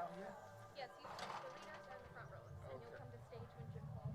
down here? Yes, you the arenas are in the front rows, and you'll Okay. come to stage when Jim calls.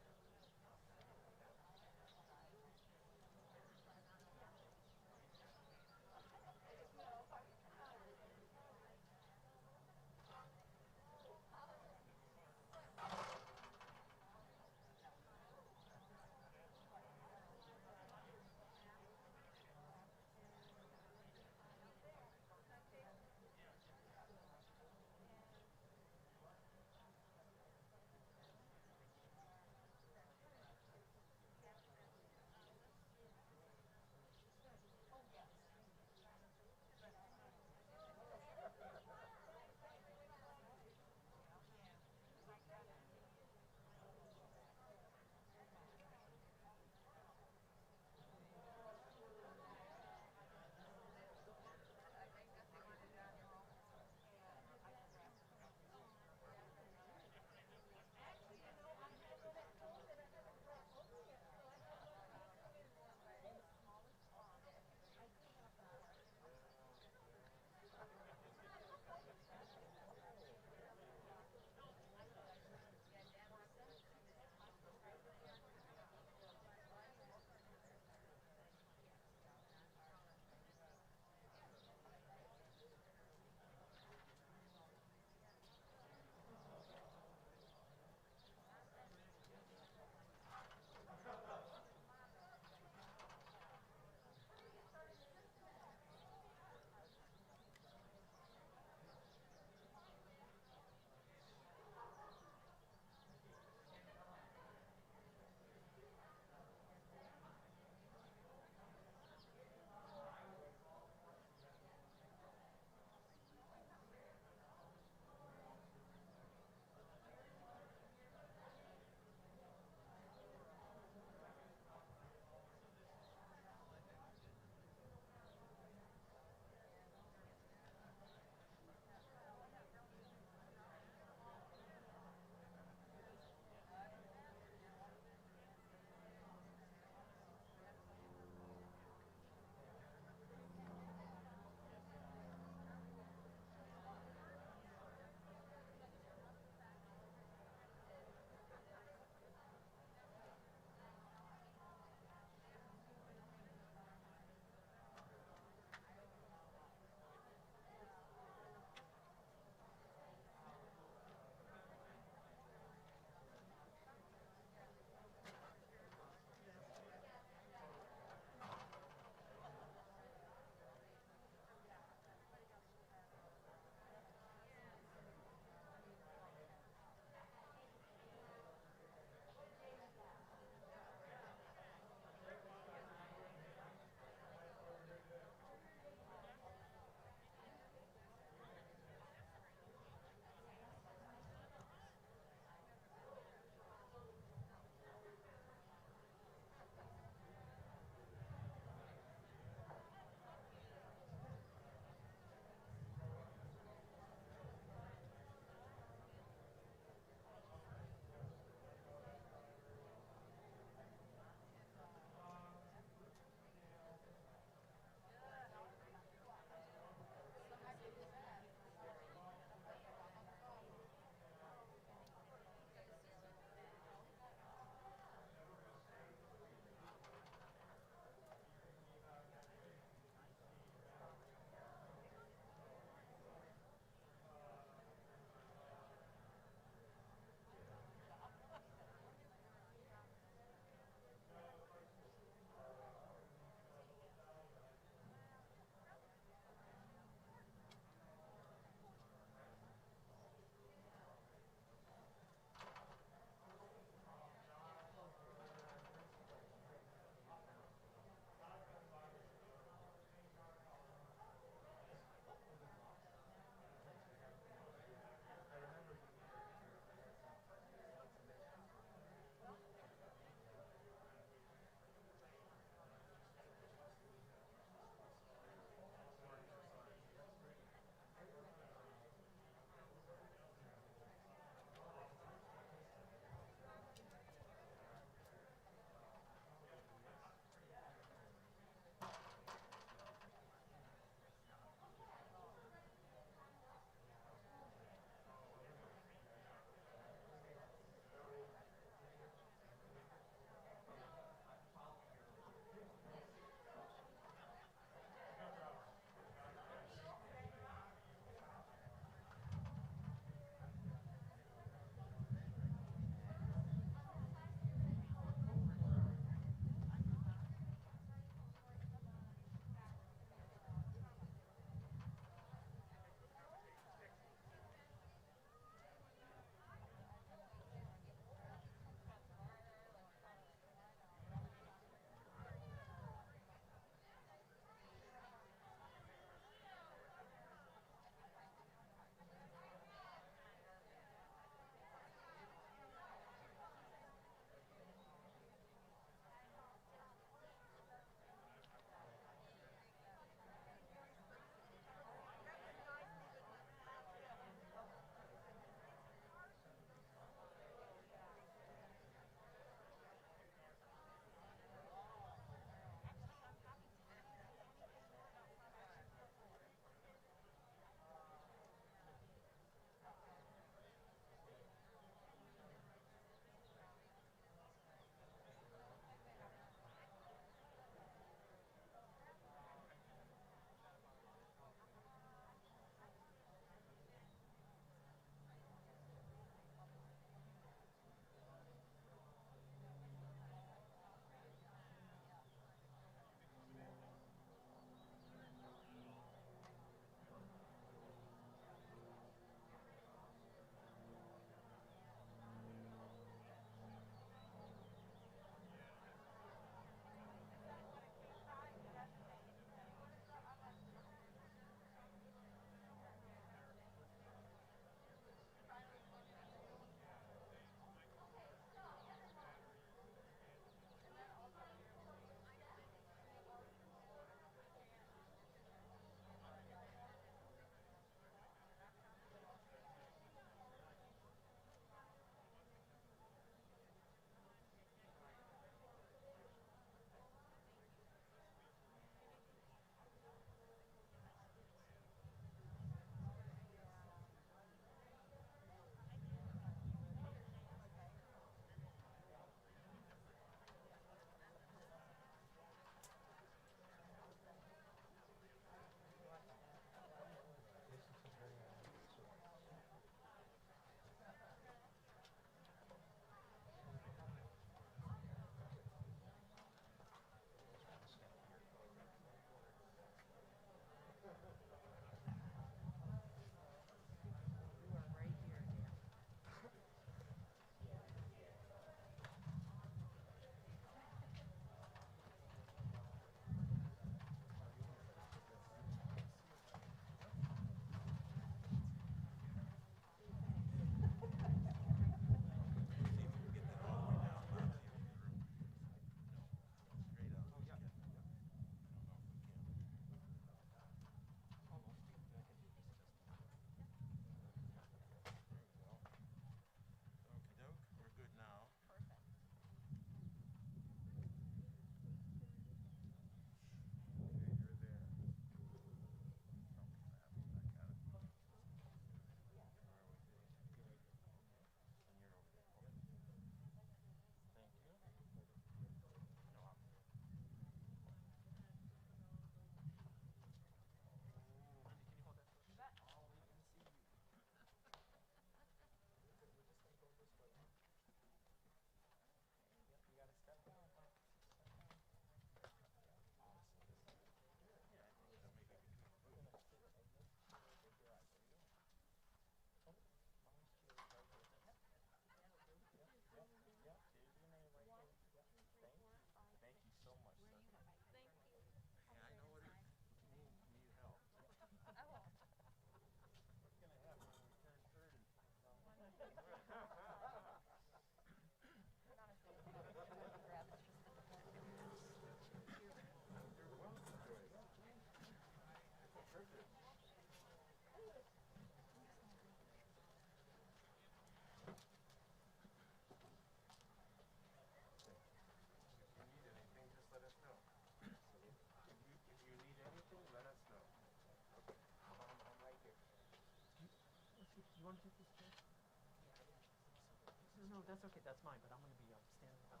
that's okay. That's mine, but I'm going to be standing up.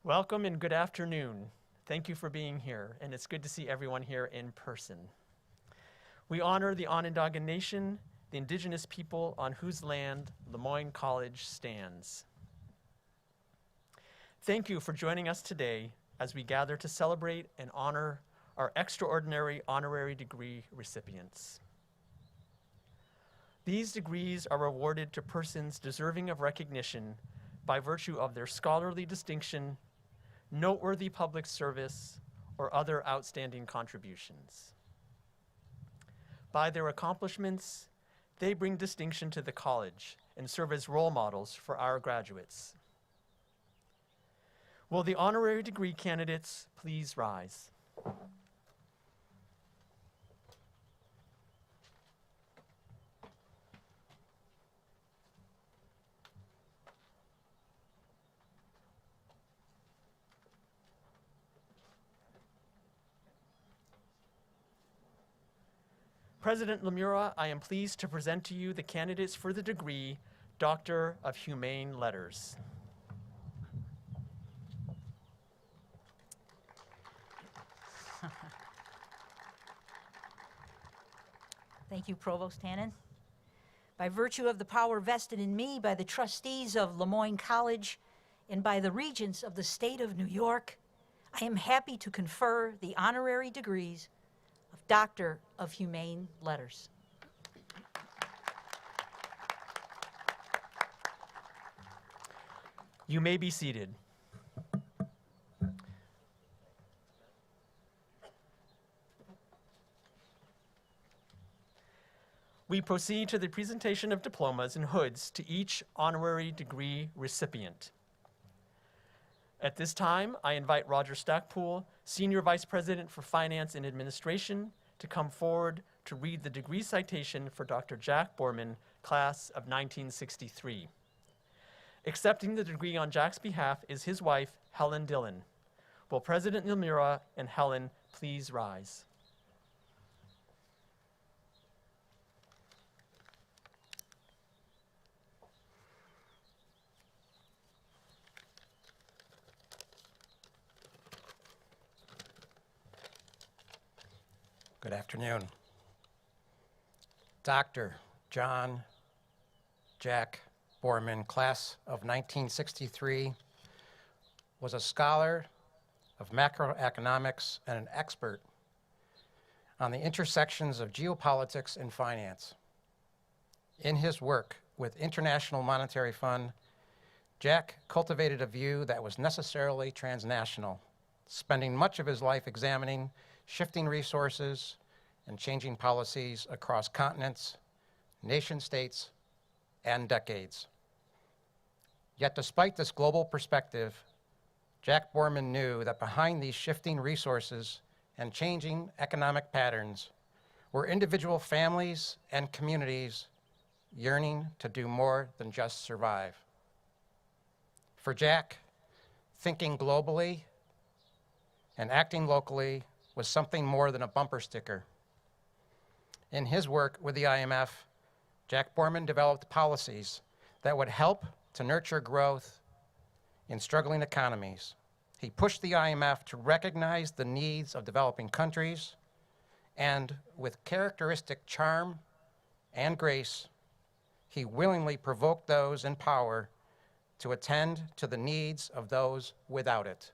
Welcome and good afternoon. Thank you for being here, and it's good to see everyone here in person. We honor the Onondaga Nation, the indigenous people on whose land Lemoyne College stands. Thank you for joining us today as we gather to celebrate and honor our extraordinary honorary degree recipients. These degrees are awarded to persons deserving of recognition by virtue of their scholarly distinction, noteworthy public service, or other outstanding contributions. By their accomplishments, they bring distinction to the college and serve as role models for our graduates. Will the honorary degree candidates please rise? President Lemura, I am pleased to present to you the candidates for the degree Doctor of Humane Letters. Thank you, Provost Hannon. By virtue of the power vested in me by the trustees of Lemoyne College and by the regents of the state of New York, I am happy to confer the honorary degrees of Doctor of Humane Letters. You may be seated. We proceed to the presentation of diplomas and hoods to each honorary degree recipient. At this time, I invite Roger Stackpool, Senior Vice President for Finance and Administration, to come forward to read the degree citation for Dr. Jack Borman, class of 1963. Accepting the degree on Jack's behalf is his wife, Helen Dillon. Will President Lemura and Helen please rise? Good afternoon. Dr. John Jack Borman, class of 1963, was a scholar of macroeconomics and an expert on the intersections of geopolitics and finance. In his work with International Monetary Fund, Jack cultivated a view that was necessarily transnational, spending much of his life examining shifting resources and changing policies across continents, nation states, and decades. Yet despite this global perspective, Jack Borman knew that behind these shifting resources and changing economic patterns were individual families and communities yearning to do more than just survive. For Jack, thinking globally and acting locally was something more than a bumper sticker. In his work with the IMF, Jack Borman developed policies that would help to nurture growth in struggling economies. He pushed the IMF to recognize the needs of developing countries, and with characteristic charm and grace, he willingly provoked those in power to attend to the needs of those without it.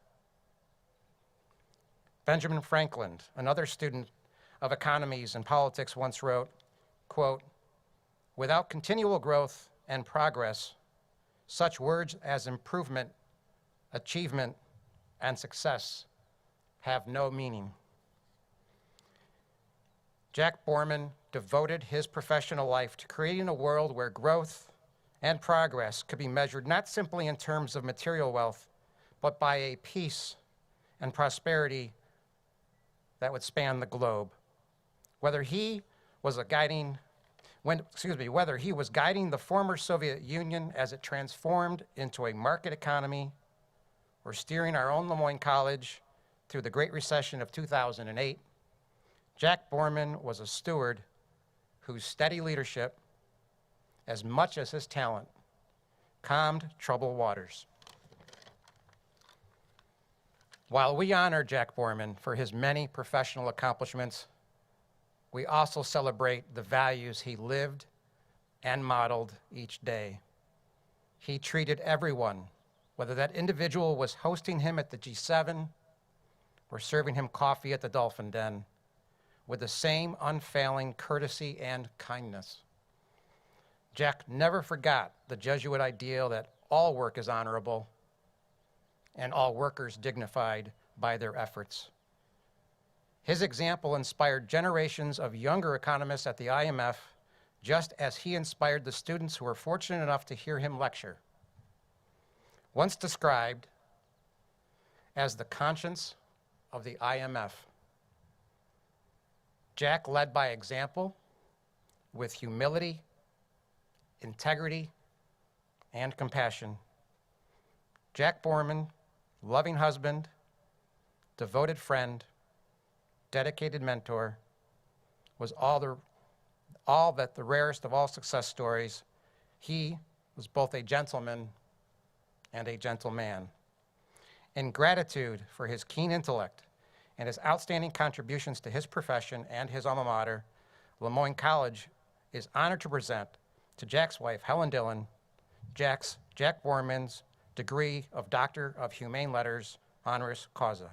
Benjamin Franklin, another student of economies and politics, once wrote, quote, "Without continual growth and progress, such words as improvement, achievement, and success have no meaning." Jack Borman devoted his professional life to creating a world where growth and progress could be measured not simply in terms of material wealth, but by a peace and prosperity that would span the globe. Whether he was guiding the former Soviet Union as it transformed into a market economy, or steering our own Lemoyne College through the Great Recession of 2008, Jack Borman was a steward whose steady leadership, as much as his talent, calmed troubled waters. While we honor Jack Borman for his many professional accomplishments, we also celebrate the values he lived and modeled each day. He treated everyone, whether that individual was hosting him at the G7 or serving him coffee at the Dolphin Den, with the same unfailing courtesy and kindness. Jack never forgot the Jesuit ideal that all work is honorable and all workers dignified by their efforts. His example inspired generations of younger economists at the IMF, just as he inspired the students who were fortunate enough to hear him lecture. Once described as the conscience of the IMF, Jack led by example with humility, integrity, and compassion. Jack Borman, loving husband, devoted friend, dedicated mentor, was all that the rarest of all success stories. He was both a gentleman and a gentleman. In gratitude for his keen intellect and his outstanding contributions to his profession and his alma mater, Lemoyne College is honored to present to Jack's wife, Helen Dillon, Jack Borman's degree of Doctor of Humane Letters, honoris causa.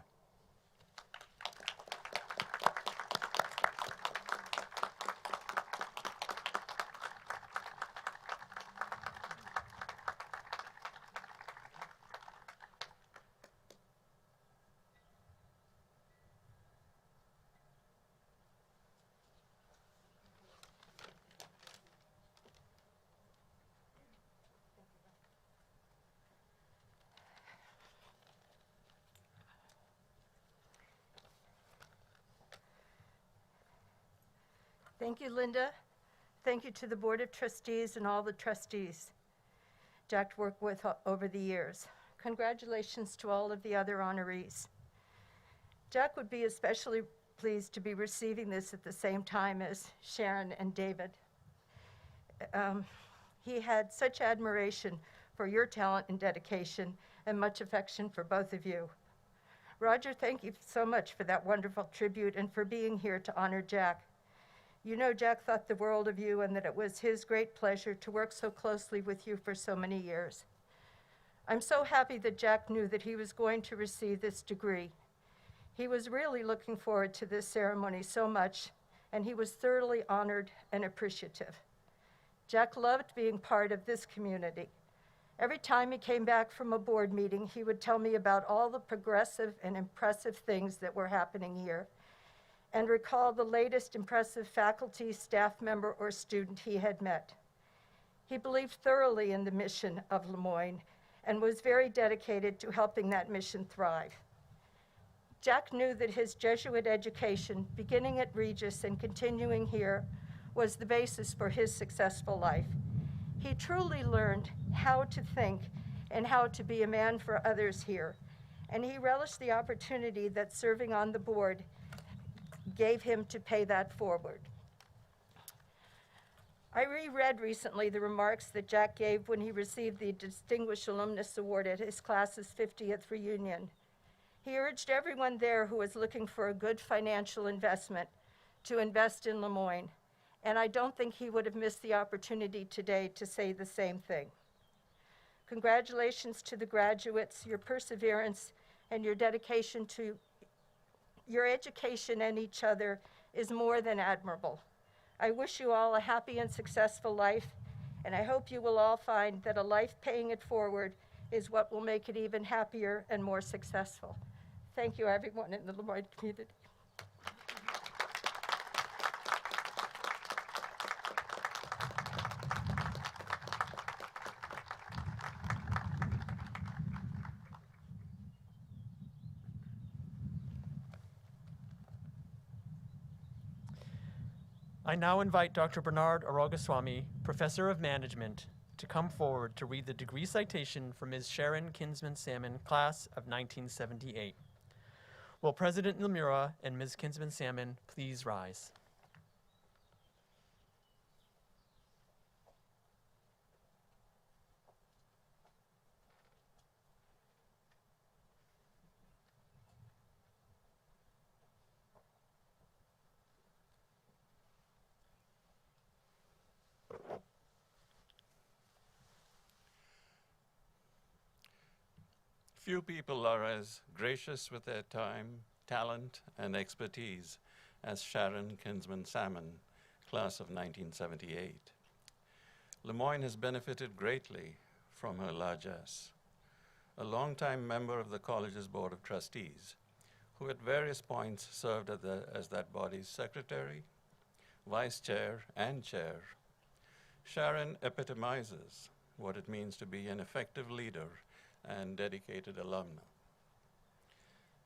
Thank you, Linda. Thank you to the Board of Trustees and all the trustees Jack worked with over the years. Congratulations to all of the other honorees. Jack would be especially pleased to be receiving this at the same time as Sharon and David. He had such admiration for your talent and dedication and much affection for both of you. Roger, thank you so much for that wonderful tribute and for being here to honor Jack. You know Jack thought the world of you and that it was his great pleasure to work so closely with you for so many years. I'm so happy that Jack knew that he was going to receive this degree. He was really looking forward to this ceremony so much, and he was thoroughly honored and appreciative. Jack loved being part of this community. Every time he came back from a board meeting, he would tell me about all the progressive and impressive things that were happening here, and recall the latest impressive faculty, staff member, or student he had met. He believed thoroughly in the mission of Lemoyne and was very dedicated to helping that mission thrive. Jack knew that his Jesuit education, beginning at Regis and continuing here, was the basis for his successful life. He truly learned how to think and how to be a man for others here, and he relished the opportunity that serving on the board gave him to pay that forward. I reread recently the remarks that Jack gave when he received the Distinguished Alumnus Award at his class's 50th reunion. He urged everyone there who was looking for a good financial investment to invest in Lemoyne, and I don't think he would have missed the opportunity today to say the same thing. Congratulations to the graduates. Your perseverance and your dedication to your education and each other is more than admirable. I wish you all a happy and successful life, and I hope you will all find that a life paying it forward is what will make it even happier and more successful. Thank you, everyone in the Lemoyne community. I now invite Dr. Bernard Aragaswamy, Professor of Management, to come forward to read the degree citation for Ms. Sharon Kinsman Salmon, class of 1978. Will President Nomura and Ms. Kinsman-Salmon please rise? Few people are as gracious with their time, talent, and expertise as Sharon Kinsman-Salmon, class of 1978. Lemoyne has benefited greatly from her largesse. A longtime member of the college's Board of Trustees, who at various points served as that body's secretary, vice chair, and chair, Sharon epitomizes what it means to be an effective leader and dedicated alumna.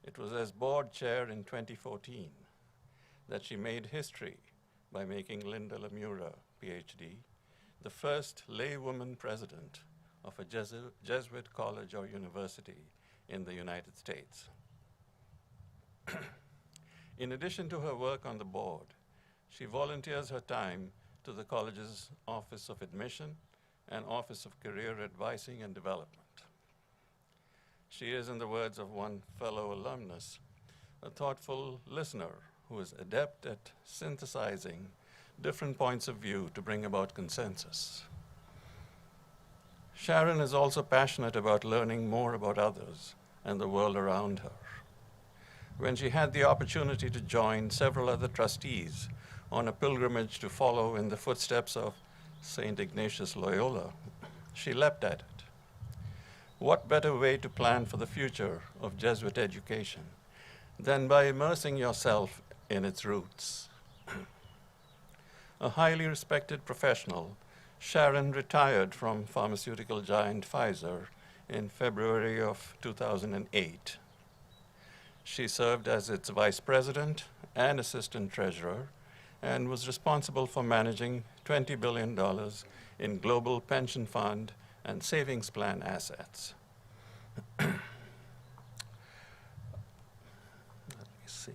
It was as board chair in 2014 that she made history by making Linda Lemura, PhD, the first laywoman president of a Jesuit college or university in the United States. In addition to her work on the board, she volunteers her time to the college's Office of Admission and Office of Career Advising and Development. She is, in the words of one fellow alumnus, a thoughtful listener who is adept at synthesizing different points of view to bring about consensus. Sharon is also passionate about learning more about others and the world around her. When she had the opportunity to join several other trustees on a pilgrimage to follow in the footsteps of St. Ignatius Loyola, she leapt at it. What better way to plan for the future of Jesuit education than by immersing yourself in its roots? A highly respected professional, Sharon retired from pharmaceutical giant Pfizer in February of 2008. She served as its vice president and assistant treasurer and was responsible for managing $20 billion in global pension fund and savings plan assets. Let me see.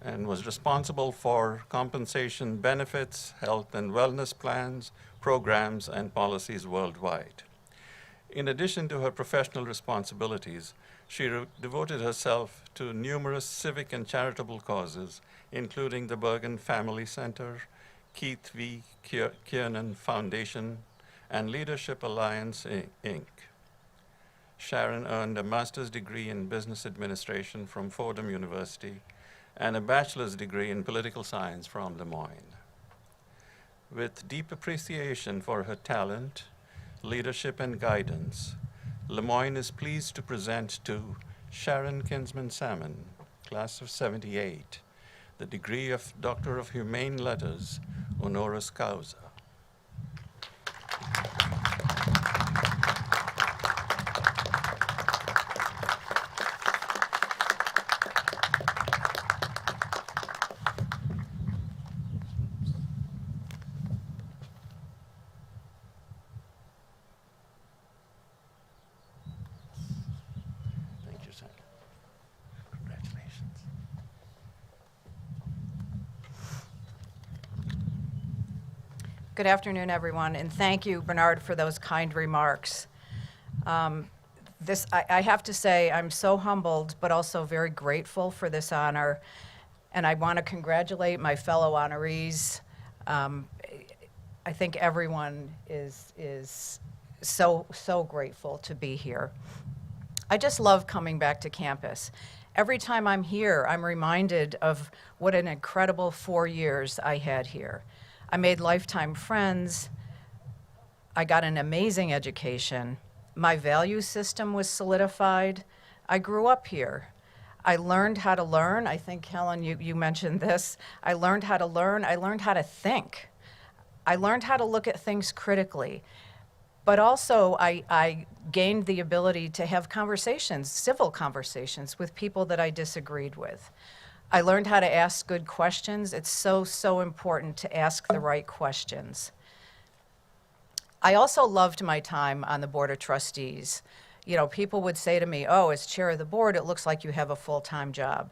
And was responsible for compensation benefits, health and wellness plans, programs, and policies worldwide. In addition to her professional responsibilities, she devoted herself to numerous civic and charitable causes, including the Bergen Family Center, Keith V. Kiernan Foundation, and Leadership Alliance, Inc. Sharon earned a master's degree in business administration from Fordham University and a bachelor's degree in political science from Des Moines. With deep appreciation for her talent, leadership, and guidance, Lemoyne is pleased to present to Sharon Kinsman-Salmon, class of 78, the degree of Doctor of Humane Letters, honoris causa. Thank you, sir. Congratulations. Good afternoon, everyone, and thank you, Bernard, for those kind remarks. I have to say, I'm so humbled, but also very grateful for this honor, and I want to congratulate my fellow honorees. I think everyone is so grateful to be here. I just love coming back to campus. Every time I'm here, I'm reminded of what an incredible 4 years I had here. I made lifetime friends. I got an amazing education. My value system was solidified. I grew up here. I learned how to learn. I think, Helen, you mentioned this. I learned how to learn. I learned how to think. I learned how to look at things critically. But also, I gained the ability to have conversations, civil conversations, with people that I disagreed with. I learned how to ask good questions. It's so important to ask the right questions. I also loved my time on the Board of Trustees. You know, people would say to me, oh, as chair of the board, it looks like you have a full-time job.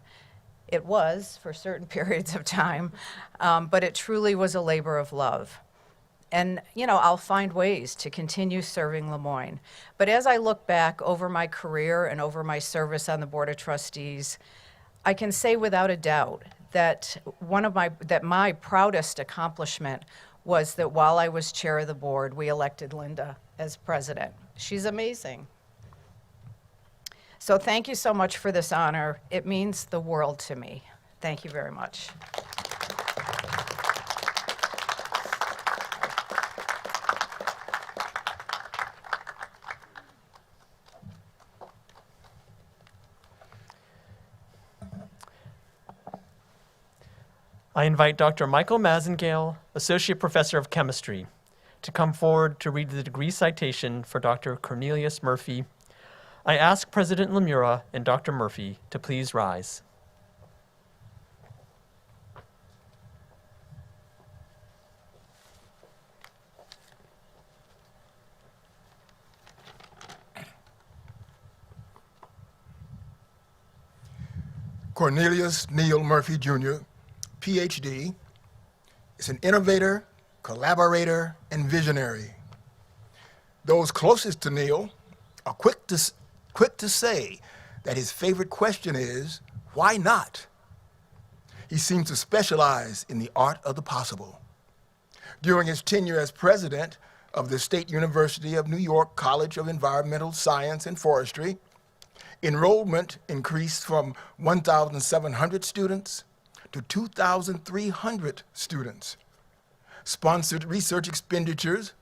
It was for certain periods of time, but it truly was a labor of love. And, you know, I'll find ways to continue serving Lemoyne. But as I look back over my career and over my service on the Board of Trustees, I can say without a doubt that my proudest accomplishment was that while I was chair of the board, we elected Linda as president. She's amazing. So thank you so much for this honor. It means the world to me. Thank you very much. I invite Dr. Michael Mazengale, Associate Professor of Chemistry, to come forward to read the degree citation for Dr. Cornelius Murphy. I ask President Lemura and Dr. Murphy to please rise. Cornelius Neal Murphy, Jr., PhD, is an innovator, collaborator, and visionary. Those closest to Neal are quick to say that his favorite question is, why not? He seems to specialize in the art of the possible. During his tenure as president of the State University of New York College of Environmental Science and Forestry, enrollment increased from 1,700 students to 2,300 students. Sponsored research expenditures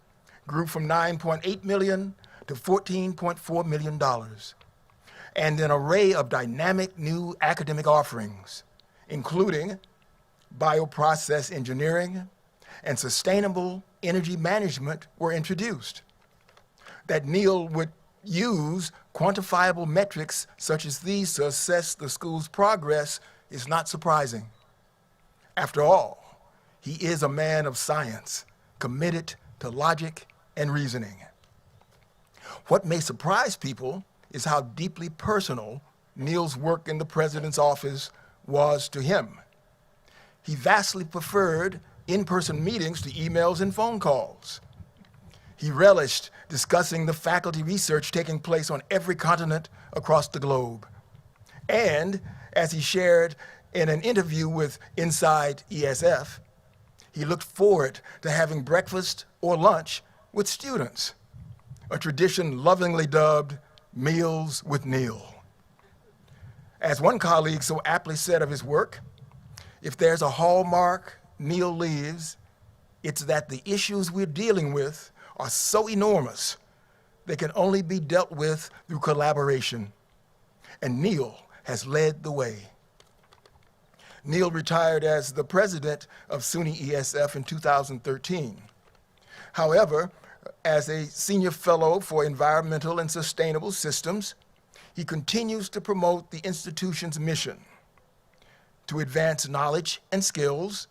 grew from $9.8 million to $14.4 million, and an array of dynamic new academic offerings, including bioprocess engineering and sustainable energy management, were introduced. That Neal would use quantifiable metrics such as these to assess the school's progress is not surprising. After all, he is a man of science, committed to logic and reasoning. What may surprise people is how deeply personal Neal's work in the president's office was to him. He vastly preferred in-person meetings to emails and phone calls. He relished discussing the faculty research taking place on every continent across the globe. And as he shared in an interview with Inside ESF, he looked forward to having breakfast or lunch with students, a tradition lovingly dubbed Meals with Neal. As one colleague so aptly said of his work, if there's a hallmark Neal leaves, it's that the issues we're dealing with are so enormous they can only be dealt with through collaboration. And Neal has led the way. Neal retired as the president of SUNY ESF in 2013. However, as a senior fellow for environmental and sustainable systems, he continues to promote the institution's mission to advance knowledge and skills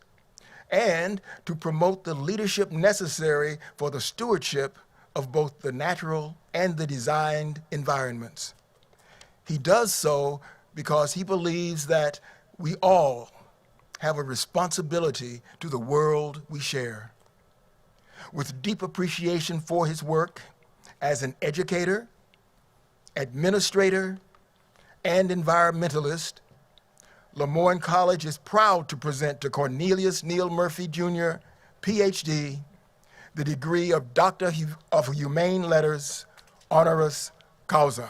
and to promote the leadership necessary for the stewardship of both the natural and the designed environments. He does so because he believes that we all have a responsibility to the world we share. With deep appreciation for his work as an educator, administrator, and environmentalist, Lemoyne College is proud to present to Cornelius Neal Murphy, Jr., PhD, the degree of Doctor of Humane Letters, honoris causa.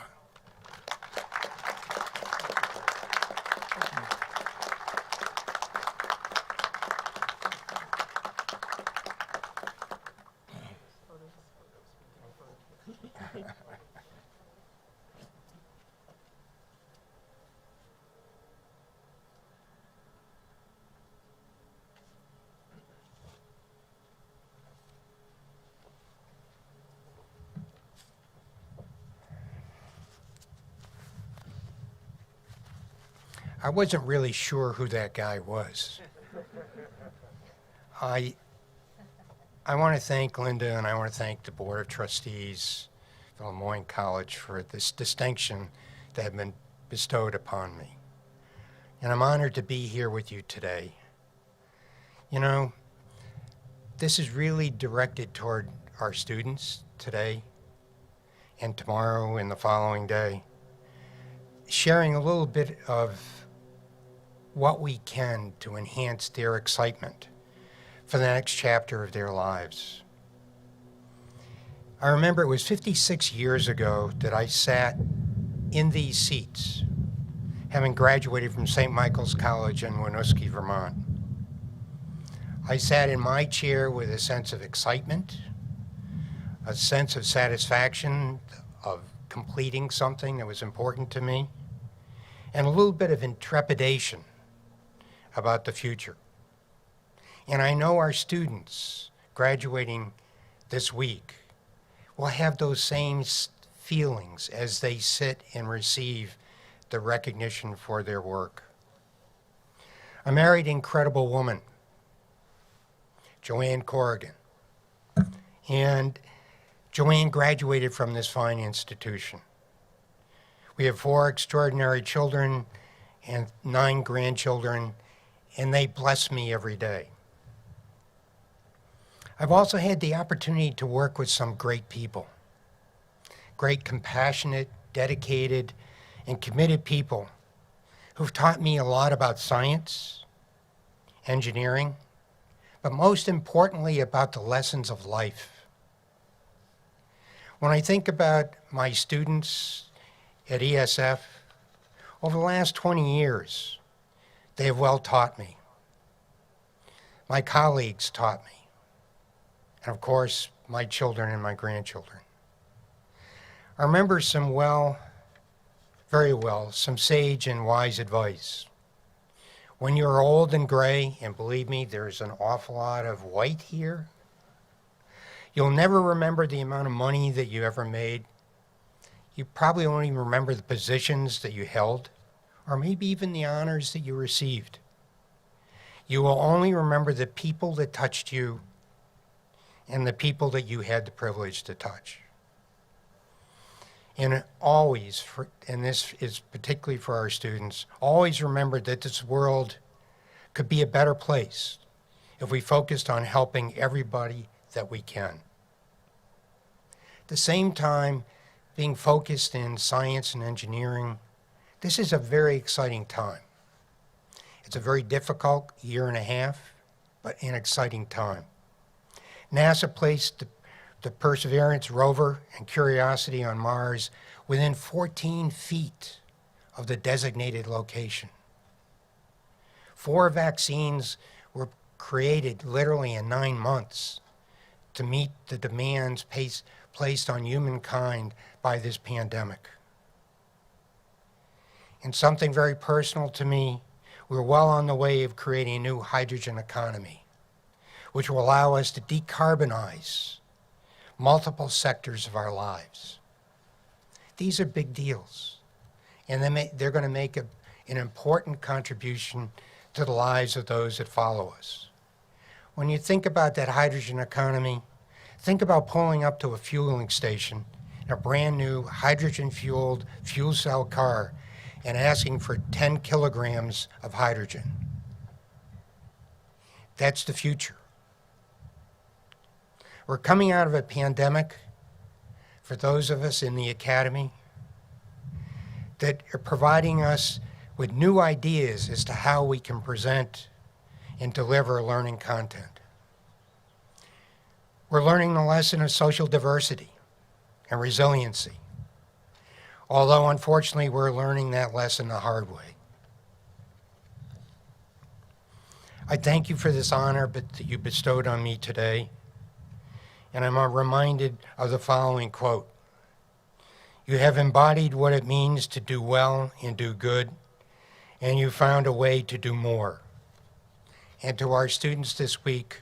I wasn't really sure who that guy was. I want to thank Linda and I want to thank the Board of Trustees the Lemoyne College for this distinction that has been bestowed upon me. And I'm honored to be here with you today. You know, this is really directed toward our students today and tomorrow and the following day, sharing a little bit of what we can to enhance their excitement for the next chapter of their lives. I remember it was 56 years ago that I sat in these seats, having graduated from St. Michael's College in Winooski, Vermont. I sat in my chair with a sense of excitement, a sense of satisfaction of completing something that was important to me, and a little bit of intrepidation about the future. And I know our students graduating this week will have those same feelings as they sit and receive the recognition for their work. I married an incredible woman, Joanne Corrigan, and Joanne graduated from this fine institution. We have 4 extraordinary children and 9 grandchildren, and they bless me every day. I've also had the opportunity to work with some great people, great compassionate, dedicated, and committed people who've taught me a lot about science, engineering, but most importantly about the lessons of life. When I think about my students at ESF, over the last 20 years, they have well taught me. My colleagues taught me. And of course, my children and my grandchildren. I remember very well, some sage and wise advice. When you're old and gray, and believe me, there's an awful lot of white here, you'll never remember the amount of money that you ever made. You probably won't even remember the positions that you held, or maybe even the honors that you received. You will only remember the people that touched you and the people that you had the privilege to touch. And always, and this is particularly for our students, always remember that this world could be a better place if we focused on helping everybody that we can. At the same time, being focused in science and engineering, this is a very exciting time. It's a very difficult year and a half, but an exciting time. NASA placed the Perseverance rover and Curiosity on Mars within 14 feet of the designated location. 4 vaccines were created literally in 9 months to meet the demands placed on humankind by this pandemic. And something very personal to me, we're well on the way of creating a new hydrogen economy, which will allow us to decarbonize multiple sectors of our lives. These are big deals, and they're going to make an important contribution to the lives of those that follow us. When you think about that hydrogen economy, think about pulling up to a fueling station in a brand new hydrogen-fueled fuel cell car and asking for 10 kilograms of hydrogen. That's the future. We're coming out of a pandemic, for those of us in the academy, that are providing us with new ideas as to how we can present and deliver learning content. We're learning the lesson of social diversity and resiliency, although unfortunately we're learning that lesson the hard way. I thank you for this honor that you bestowed on me today. And I'm reminded of the following quote: "You have embodied what it means to do well and do good, and you found a way to do more." And to our students this week,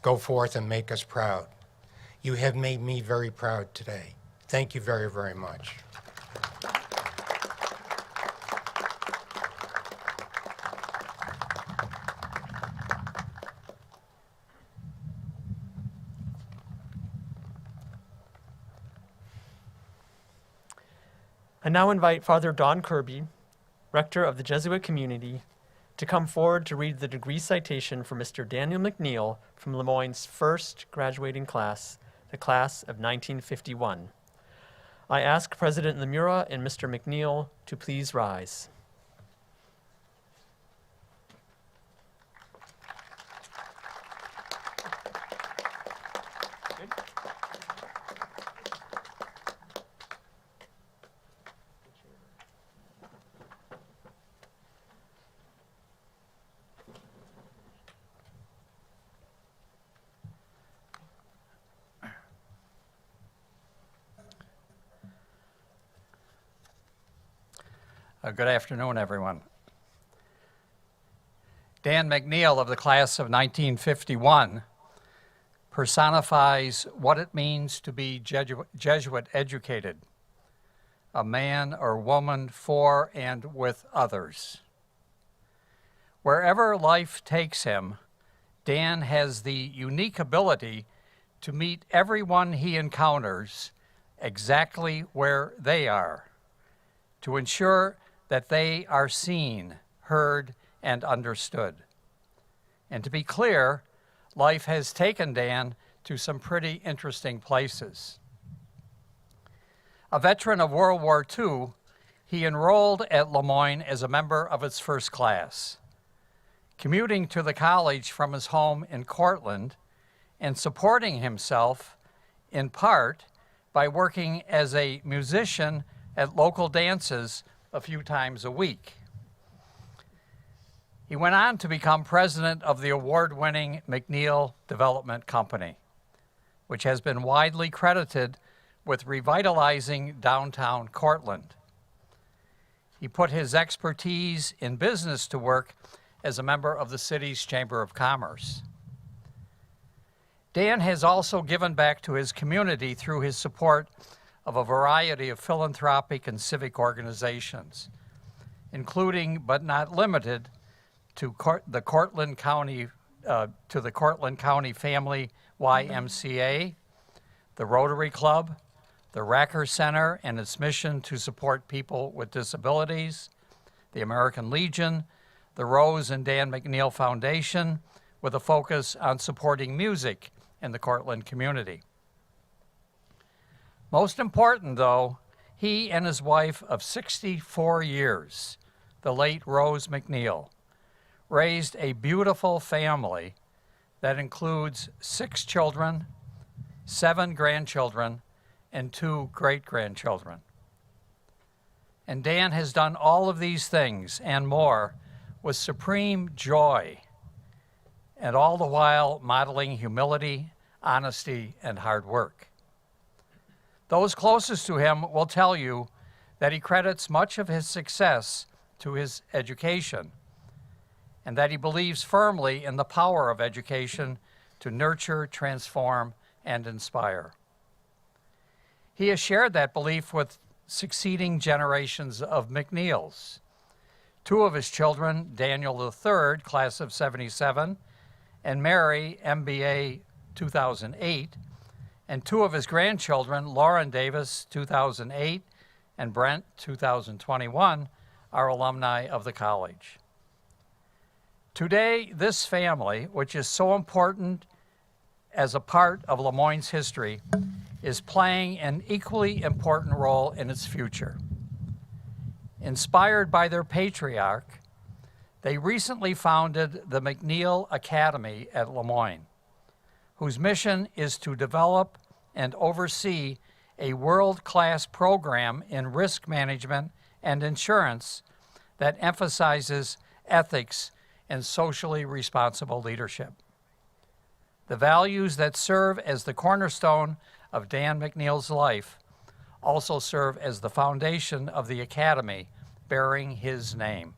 go forth and make us proud. You have made me very proud today. Thank you very, very much. I now invite Father Don Kirby, Rector of the Jesuit Community, to come forward to read the degree citation for Mr. Daniel McNeil from Lemoyne's first graduating class, the class of 1951. I ask President Lemura and Mr. McNeil to please rise. Good afternoon, everyone. Dan McNeil of the class of 1951 personifies what it means to be Jesuit educated, a man or woman for and with others. Wherever life takes him, Dan has the unique ability to meet everyone he encounters exactly where they are, to ensure that they are seen, heard, and understood. And to be clear, life has taken Dan to some pretty interesting places. A veteran of World War II, he enrolled at Lemoyne as a member of its first class, commuting to the college from his home in Cortland and supporting himself in part by working as a musician at local dances a few times a week. He went on to become president of the award-winning McNeil Development Company, which has been widely credited with revitalizing downtown Cortland. He put his expertise in business to work as a member of the city's Chamber of Commerce. Dan has also given back to his community through his support of a variety of philanthropic and civic organizations, including but not limited to the Cortland County Family YMCA, the Rotary Club, the Racker Center and its mission to support people with disabilities, the American Legion, the Rose and Dan McNeil Foundation, with a focus on supporting music in the Cortland community. Most important, though, he and his wife of 64 years, the late Rose McNeil, raised a beautiful family that includes 6 children, 7 grandchildren, and 2 great-grandchildren. And Dan has done all of these things and more with supreme joy, and all the while modeling humility, honesty, and hard work. Those closest to him will tell you that he credits much of his success to his education, and that he believes firmly in the power of education to nurture, transform, and inspire. He has shared that belief with succeeding generations of McNeils. 2 of his children, Daniel III, class of 77, and Mary, MBA 2008, and 2 of his grandchildren, Lauren Davis, 2008, and Brent, 2021, are alumni of the college. Today, this family, which is so important as a part of Lemoyne's history, is playing an equally important role in its future. Inspired by their patriarch, they recently founded the McNeil Academy at Lemoyne, whose mission is to develop and oversee a world-class program in risk management and insurance that emphasizes ethics and socially responsible leadership. The values that serve as the cornerstone of Dan McNeil's life also serve as the foundation of the academy bearing his name.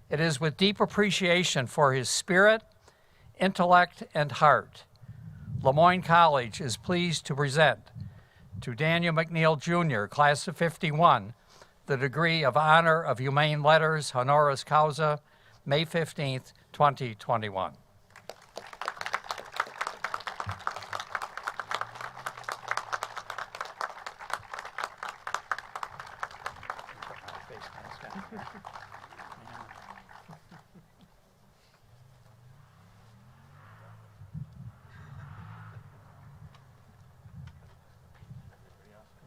It is with deep appreciation for his spirit, intellect, and heart, Lemoyne College is pleased to present to Daniel McNeil Jr., class of 51, the degree of Honor of Humane Letters, honoris causa, May 15th, 2021.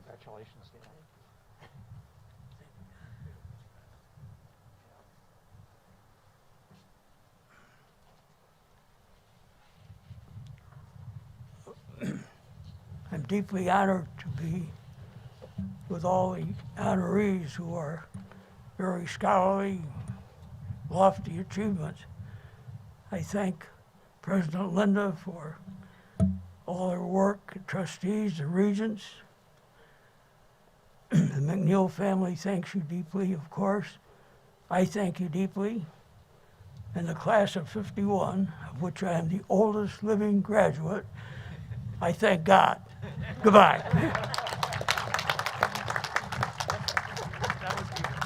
Congratulations, Dan. I'm deeply honored to be with all the honorees who are very scholarly, lofty achievements. I thank President Linda for all her work, the trustees, the regents. The McNeil family thanks you deeply, of course. I thank you deeply. And the class of '51, of which I am the oldest living graduate, I thank God. Goodbye. That was beautiful.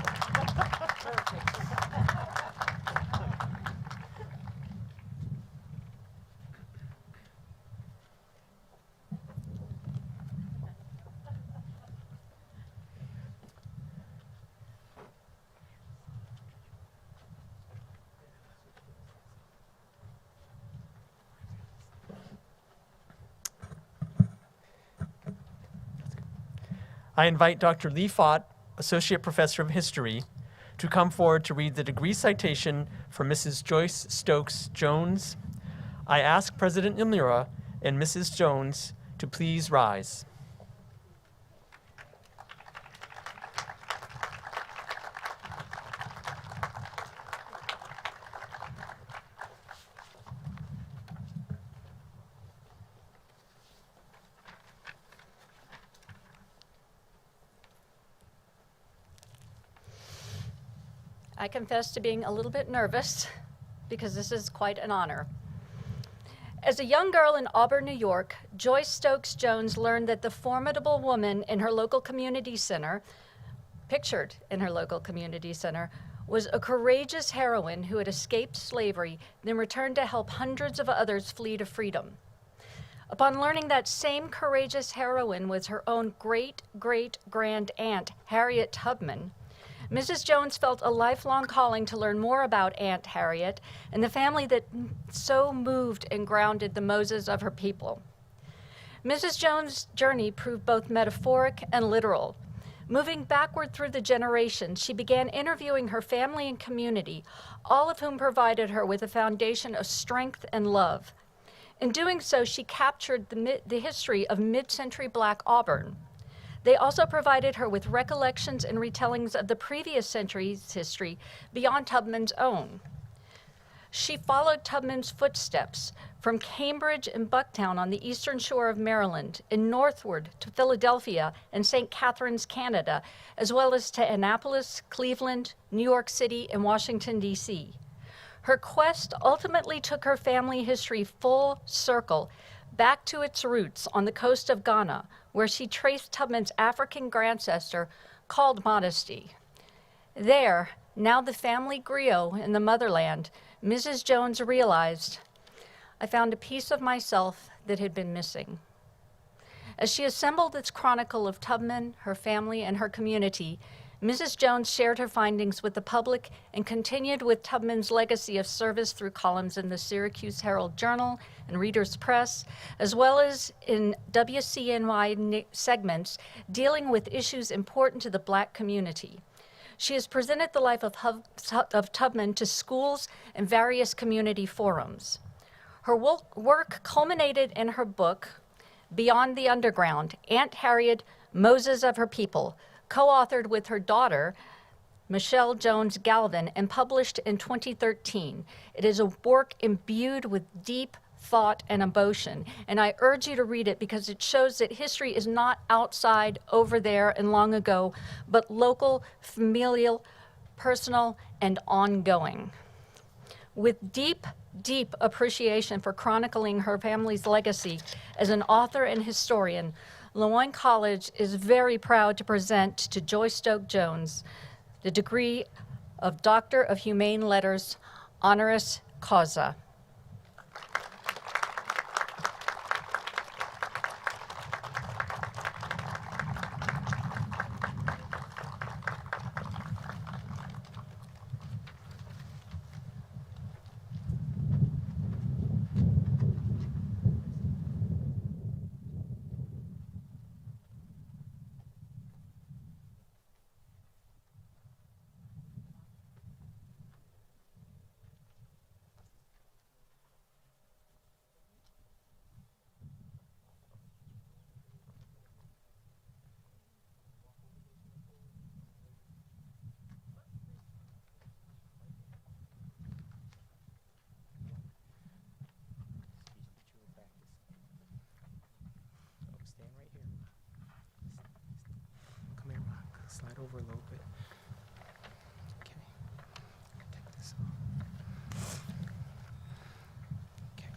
I invite Dr. Lee Fott, Associate Professor of History, to come forward to read the degree citation for Mrs. Joyce Stokes Jones. I ask President Imura and Mrs. Jones to please rise. I confess to being a little bit nervous because this is quite an honor. As a young girl in Auburn, New York, Joyce Stokes Jones learned that the formidable woman in her local community center, pictured in her local community center, was a courageous heroine who had escaped slavery, then returned to help hundreds of others flee to freedom. Upon learning that same courageous heroine was her own great-great-grand aunt, Harriet Tubman, Mrs. Jones felt a lifelong calling to learn more about Aunt Harriet and the family that so moved and grounded the Moses of her people. Mrs. Jones' journey proved both metaphoric and literal. Moving backward through the generations, she began interviewing her family and community, all of whom provided her with a foundation of strength and love. In doing so, she captured the history of mid-century Black Auburn. They also provided her with recollections and retellings of the previous century's history beyond Tubman's own. She followed Tubman's footsteps from Cambridge and Bucktown on the eastern shore of Maryland and northward to Philadelphia and St. Catharines, Canada, as well as to Annapolis, Cleveland, New York City, and Washington, D.C. Her quest ultimately took her family history full circle back to its roots on the coast of Ghana, where she traced Tubman's African ancestor called Modesty. There, now the family griot in the motherland, Mrs. Jones realized, I found a piece of myself that had been missing. As she assembled this chronicle of Tubman, her family, and her community, Mrs. Jones shared her findings with the public and continued with Tubman's legacy of service through columns in the Syracuse Herald-Journal and Reader's Press, as well as in WCNY segments dealing with issues important to the Black community. She has presented the life of Tubman to schools and various community forums. Her work culminated in her book, Beyond the Underground, Aunt Harriet, Moses of Her People, co-authored with her daughter, Michelle Jones Galvin, and published in 2013. It is a work imbued with deep thought and emotion, and I urge you to read it because it shows that history is not outside, over there, and long ago, but local, familial, personal, and ongoing. With deep appreciation for chronicling her family's legacy as an author and historian, Lemoyne College is very proud to present to Joyce Stokes Jones the degree of Doctor of Humane Letters, honoris causa. that over a little bit. Okay. Take this off. Okay.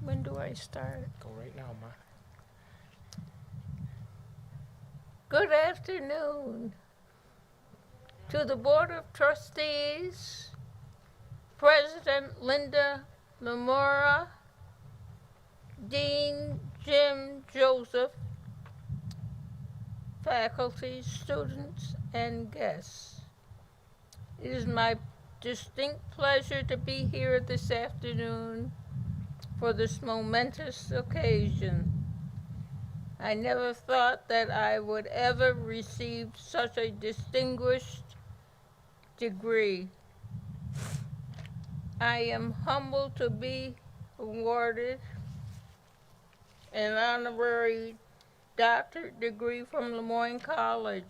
When do I start? Go right now, Ma. Good afternoon to the Board of Trustees, President Linda Lamora, Dean Jim Joseph, faculty, students, and guests. It is my distinct pleasure to be here this afternoon for this momentous occasion. I never thought that I would ever receive such a distinguished degree. I am humbled to be awarded an honorary doctorate degree from Lemoyne College.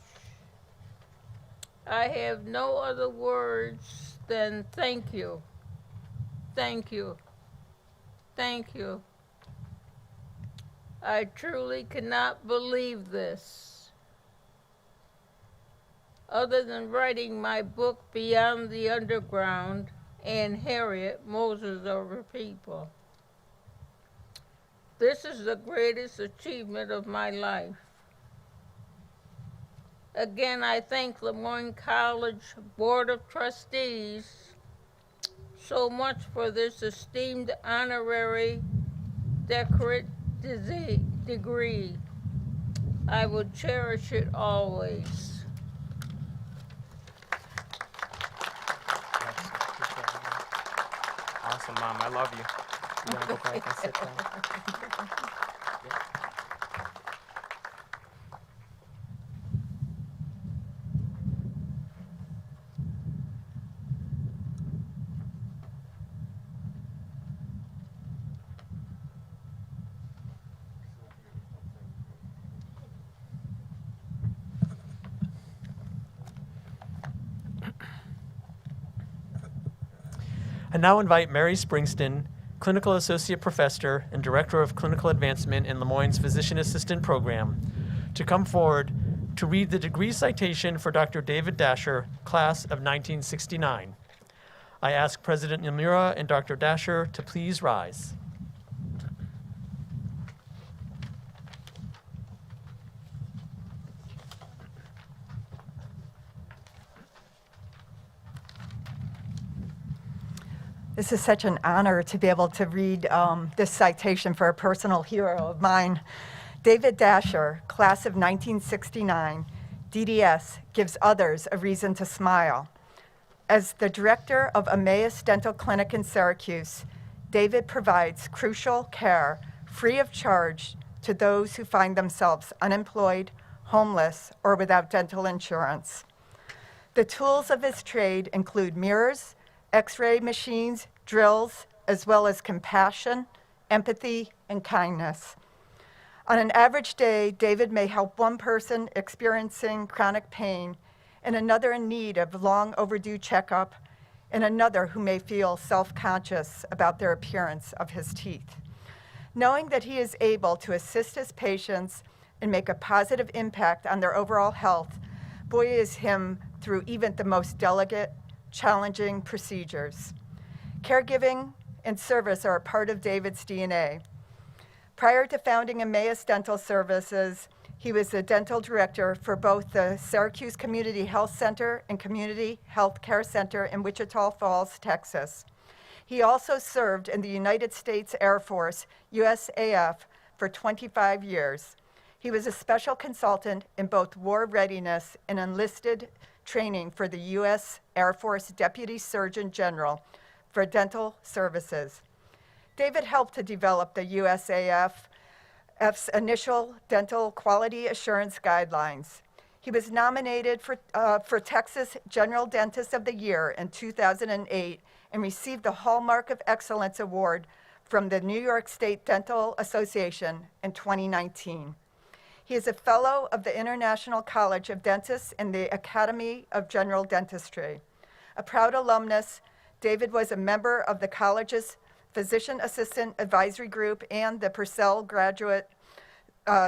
I have no other words than thank you, thank you, thank you. I truly cannot believe this. Other than writing my book, Beyond the Underground, and Harriet, Moses of her People. This is the greatest achievement of my life. Again, I thank Lemoyne College Board of Trustees so much for this esteemed honorary doctorate degree. I will cherish it always. Awesome, Mom. I love you. You want to go back and sit down? I now invite Mary Springston, Clinical Associate Professor and Director of Clinical Advancement in Lemoyne's Physician Assistant Program, to come forward to read the degree citation for Dr. David Dasher, Class of 1969. I ask President Namura and Dr. Dasher to please rise. This is such an honor to be able to read this citation for a personal hero of mine. David Dasher, Class of 1969, DDS, gives others a reason to smile. As the director of Emmaus Dental Clinic in Syracuse, David provides crucial care free of charge to those who find themselves unemployed, homeless, or without dental insurance. The tools of his trade include mirrors, X-ray machines, drills, as well as compassion, empathy, and kindness. On an average day, David may help one person experiencing chronic pain, and another in need of long overdue checkup, and another who may feel self-conscious about their appearance of his teeth. Knowing that he is able to assist his patients and make a positive impact on their overall health buoys him through even the most delicate, challenging procedures. Caregiving and service are a part of David's DNA. Prior to founding Emmaus Dental Services, he was the dental director for both the Syracuse Community Health Center and Community Health Care Center in Wichita Falls, Texas. He also served in the United States Air Force, USAF, for 25 years. He was a special consultant in both war readiness and enlisted training for the U.S. Air Force Deputy Surgeon General for dental services. David helped to develop the USAF's initial dental quality assurance guidelines. He was nominated for Texas General Dentist of the Year in 2008 and received the Hallmark of Excellence Award from the New York State Dental Association in 2019. He is a fellow of the International College of Dentists and the Academy of General Dentistry. A proud alumnus, David was a member of the college's Physician Assistant Advisory Group and the Purcell Graduate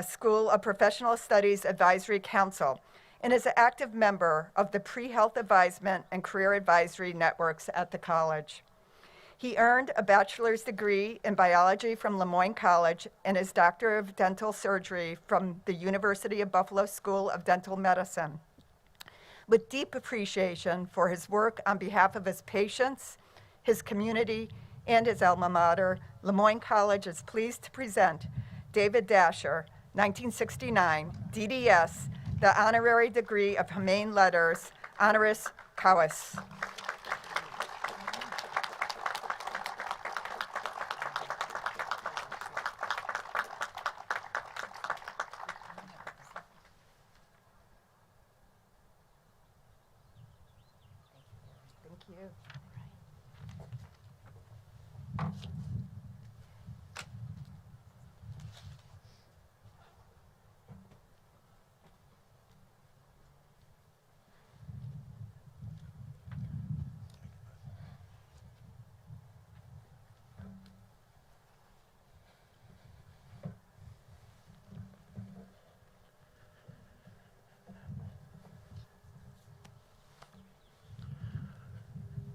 School of Professional Studies Advisory Council and is an active member of the Pre-Health Advisement and Career Advisory Networks at the college. He earned a bachelor's degree in biology from Lemoyne College and his Doctor of Dental Surgery from the University of Buffalo School of Dental Medicine. With deep appreciation for his work on behalf of his patients, his community, and his alma mater, Lemoyne College is pleased to present David Dasher, 1969, DDS, the honorary degree of Humane Letters, honoris causa. Thank you.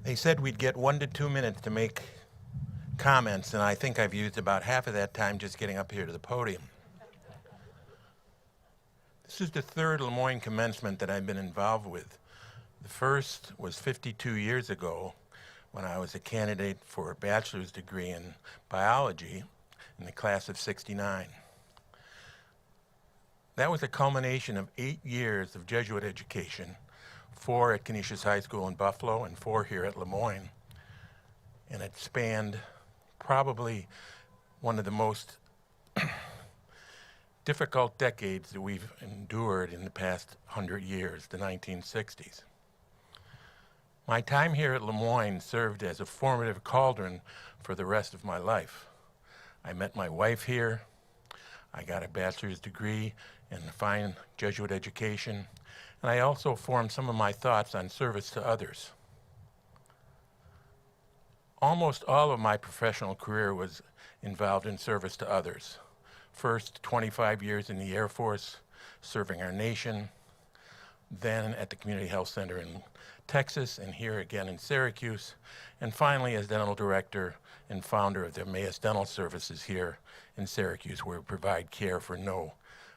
They said we'd get 1 to 2 minutes to make comments, and I think I've used about half of that time just getting up here to the podium. This is the third Lemoyne commencement that I've been involved with. The first was 52 years ago when I was a candidate for a bachelor's degree in biology in the class of '69. That was a culmination of 8 years of Jesuit education, 4 at Canisius High School in Buffalo and 4 here at Lemoyne. And it spanned probably one of the most difficult decades that we've endured in the past 100 years, the 1960s. My time here at Lemoyne served as a formative cauldron for the rest of my life. I met my wife here. I got a bachelor's degree in fine Jesuit education, and I also formed some of my thoughts on service to others. Almost all of my professional career was involved in service to others. First, 25 years in the Air Force, serving our nation, then at the Community Health Center in Texas, and here again in Syracuse, and finally as dental director and founder of the Emmaus Dental Services here in Syracuse, where we provide care for no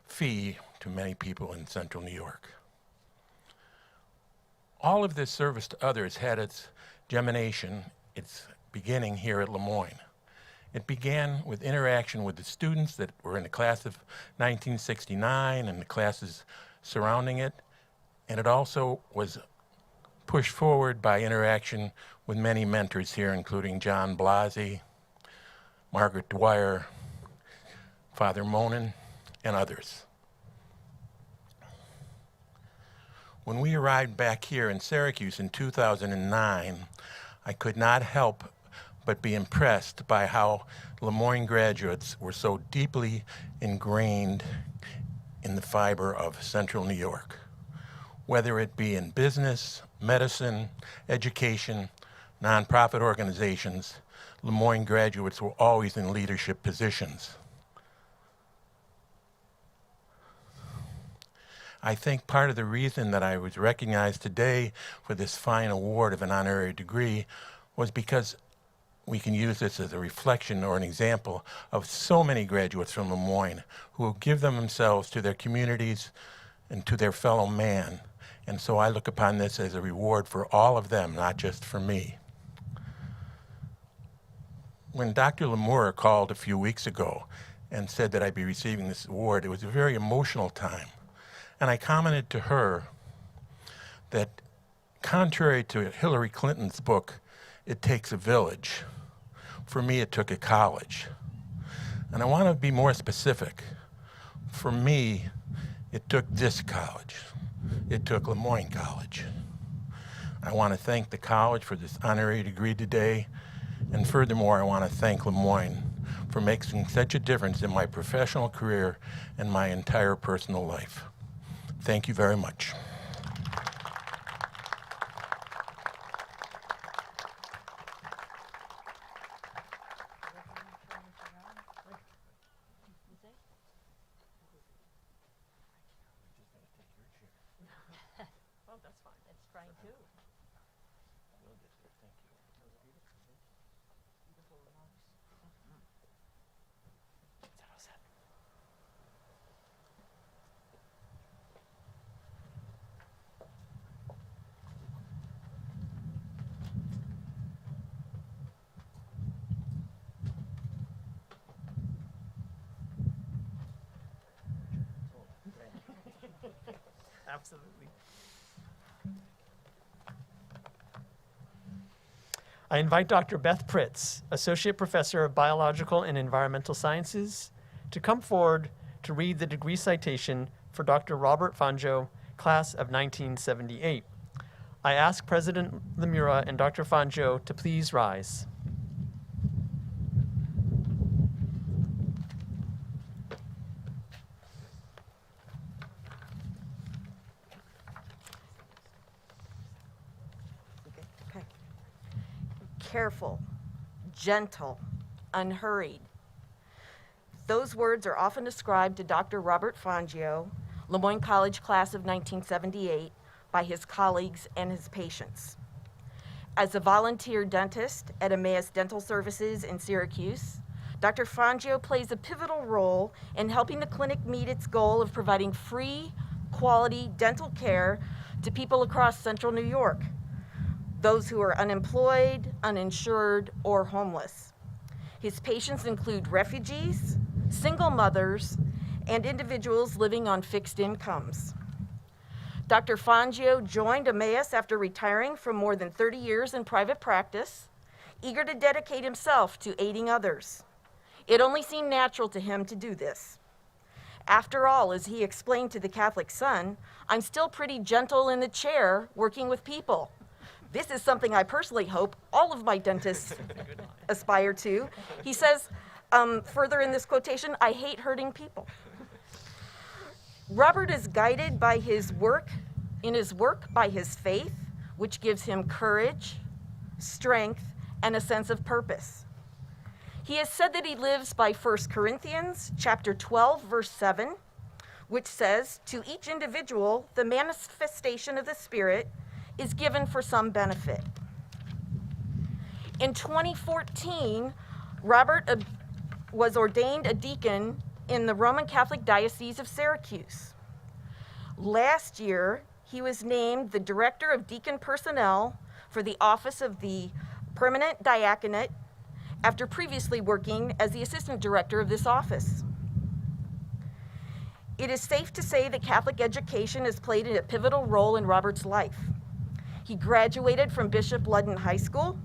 fee to many people in central New York. All of this service to others had its germination, its beginning here at Lemoyne. It began with interaction with the students that were in the class of 1969 and the classes surrounding it, and it also was pushed forward by interaction with many mentors here, including John Blasi, Margaret Dwyer, Father Monin, and others. When we arrived back here in Syracuse in 2009, I could not help but be impressed by how Lemoyne graduates were so deeply ingrained in the fiber of central New York. Whether it be in business, medicine, education, nonprofit organizations, Lemoyne graduates were always in leadership positions. I think part of the reason that I was recognized today for this fine award of an honorary degree was because we can use this as a reflection or an example of so many graduates from Lemoyne who give themselves to their communities and to their fellow man. And so I look upon this as a reward for all of them, not just for me. When Dr. Lamour called a few weeks ago and said that I'd be receiving this award, it was a very emotional time. And I commented to her that contrary to Hillary Clinton's book, It Takes a Village, for me it took a college. And I want to be more specific. For me, it took this college. It took Lemoyne College. I want to thank the college for this honorary degree today. And furthermore, I want to thank Lemoyne for making such a difference in my professional career and my entire personal life. Thank you very much. Absolutely. I invite Dr. Beth Pritz, Associate Professor of Biological and Environmental Sciences, to come forward to read the degree citation for Dr. Robert Fangio, class of 1978. I ask President Lemura and Dr. Fangio to please rise. Okay. Careful, gentle, unhurried. Those words are often ascribed to Dr. Robert Fangio, Lemoyne College class of 1978, by his colleagues and his patients. As a volunteer dentist at Emmaus Dental Services in Syracuse, Dr. Fangio plays a pivotal role in helping the clinic meet its goal of providing free, quality dental care to people across central New York, those who are unemployed, uninsured, or homeless. His patients include refugees, single mothers, and individuals living on fixed incomes. Dr. Fangio joined Emmaus after retiring from more than 30 years in private practice, eager to dedicate himself to aiding others. It only seemed natural to him to do this. After all, as he explained to the Catholic Sun, I'm still pretty gentle in the chair working with people. This is something I personally hope all of my dentists aspire to. He says, further in this quotation, I hate hurting people. Robert is guided by his work, by his faith, which gives him courage, strength, and a sense of purpose. He has said that he lives by 1 Corinthians chapter 12, verse 7, which says, to each individual, the manifestation of the Spirit is given for some benefit. In 2014, Robert was ordained a deacon in the Roman Catholic Diocese of Syracuse. Last year, he was named the Director of Deacon Personnel for the Office of the Permanent Diaconate after previously working as the Assistant Director of this office. It is safe to say that Catholic education has played a pivotal role in Robert's life. He graduated from Bishop Ludden High School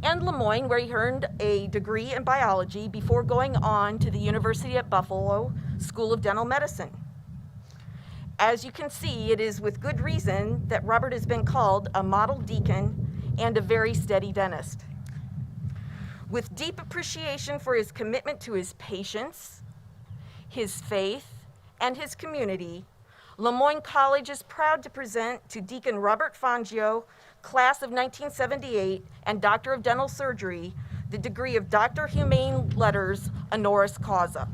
and Lemoyne, where he earned a degree in biology before going on to the University at Buffalo School of Dental Medicine. As you can see, it is with good reason that Robert has been called a model deacon and a very steady dentist. With deep appreciation for his commitment to his patients, his faith, and his community, Lemoyne College is proud to present to Deacon Robert Fangio, class of 1978, and Doctor of Dental Surgery, the degree of Doctor Humane Letters, honoris causa.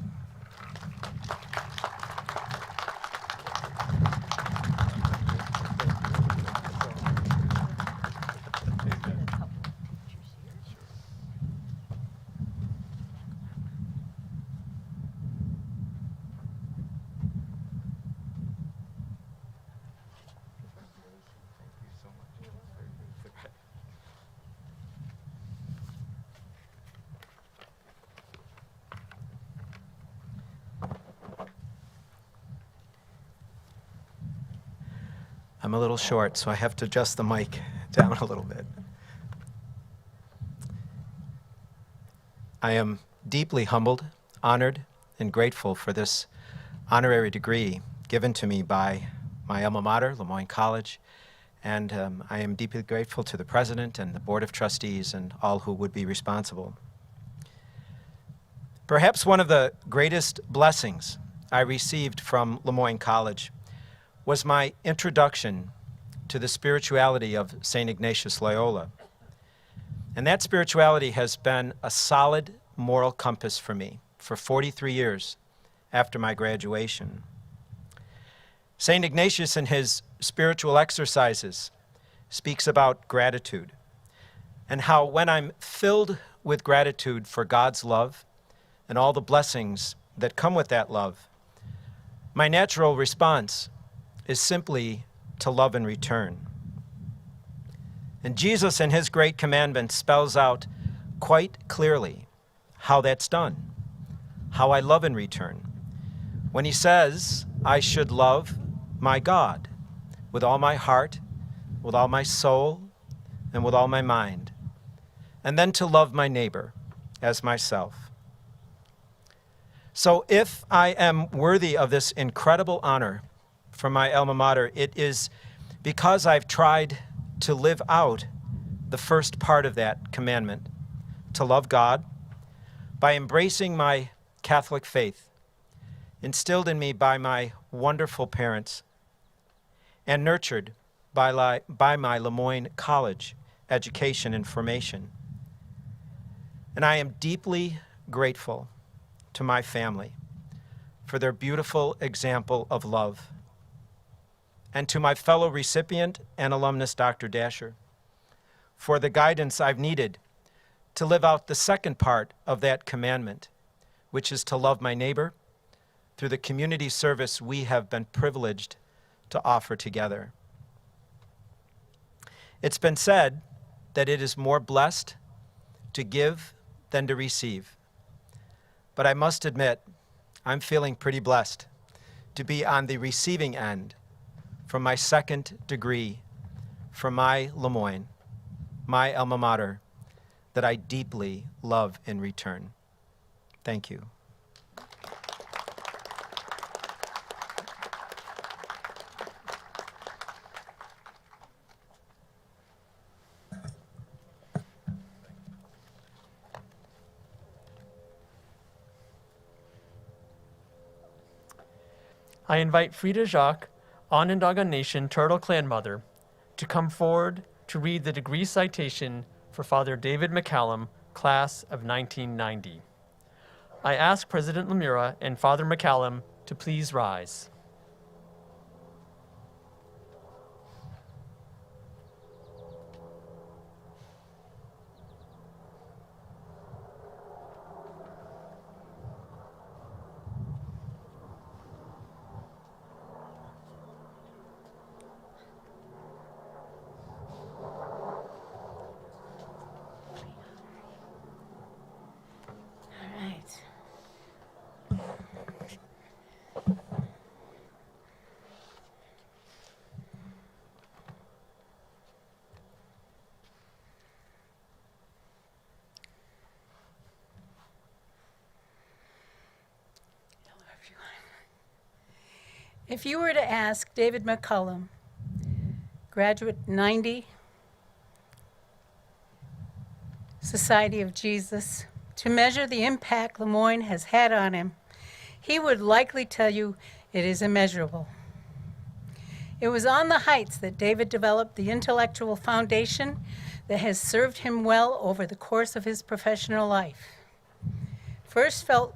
I'm a little short, so I have to adjust the mic down a little bit. I am deeply humbled, honored, and grateful for this honorary degree given to me by my alma mater, Lemoyne College, and I am deeply grateful to the President and the Board of Trustees and all who would be responsible. Perhaps one of the greatest blessings I received from Lemoyne College was my introduction to the spirituality of St. Ignatius Loyola. And that spirituality has been a solid moral compass for me for 43 years after my graduation. St. Ignatius, in his spiritual exercises, speaks about gratitude and how when I'm filled with gratitude for God's love and all the blessings that come with that love, my natural response is simply to love in return. And Jesus in his great commandment spells out quite clearly how that's done, how I love in return. When he says, I should love my God with all my heart, with all my soul, and with all my mind, and then to love my neighbor as myself. So if I am worthy of this incredible honor from my alma mater, it is because I've tried to live out the first part of that commandment, to love God, by embracing my Catholic faith, instilled in me by my wonderful parents, and nurtured by my Lemoyne College education and formation. And I am deeply grateful to my family for their beautiful example of love, and to my fellow recipient and alumnus, Dr. Dasher, for the guidance I've needed to live out the second part of that commandment, which is to love my neighbor through the community service we have been privileged to offer together. It's been said that it is more blessed to give than to receive. But I must admit, I'm feeling pretty blessed to be on the receiving end from my second degree from my Lemoyne, my alma mater, that I deeply love in return. Thank you. I invite Frida Jacques, Onondaga Nation Turtle Clan Mother, to come forward to read the degree citation for Father David McCallum, class of 1990. I ask President Lemura and Father McCallum to please rise. If you were to ask David McCullum, graduate 90, Society of Jesus, to measure the impact Lemoyne has had on him, he would likely tell you it is immeasurable. It was on the Heights that David developed the intellectual foundation that has served him well over the course of his professional life. First felt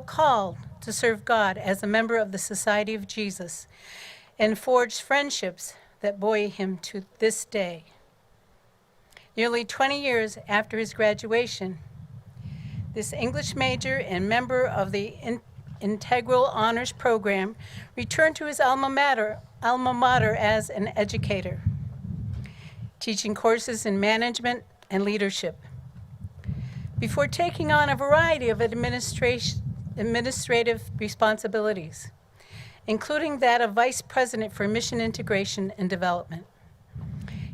called to serve God as a member of the Society of Jesus, and forged friendships that buoy him to this day. Nearly 20 years after his graduation, this English major and member of the Integral Honors Program returned to his alma mater as an educator, teaching courses in management and leadership, before taking on a variety of administrative responsibilities, including that of Vice President for Mission Integration and Development.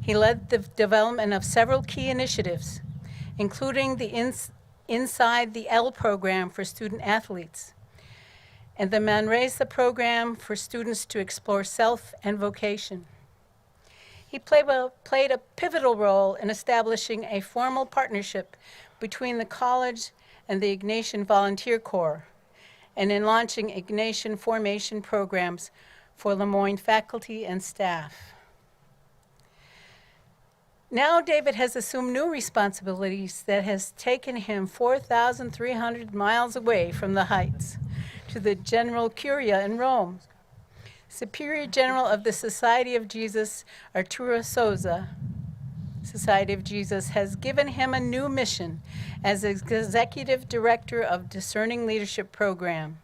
He led the development of several key initiatives, including the Inside the L program for student athletes, and the Manresa program for students to explore self and vocation. He played a pivotal role in establishing a formal partnership between the college and the Ignatian Volunteer Corps, and in launching Ignatian formation programs for Lemoyne faculty and staff. Now David has assumed new responsibilities that has taken him 4,300 miles away from the Heights to the General Curia in Rome, Superior General of the Society of Jesus, Arturo Souza, Society of Jesus, has given him a new mission as Executive Director of Discerning Leadership Program,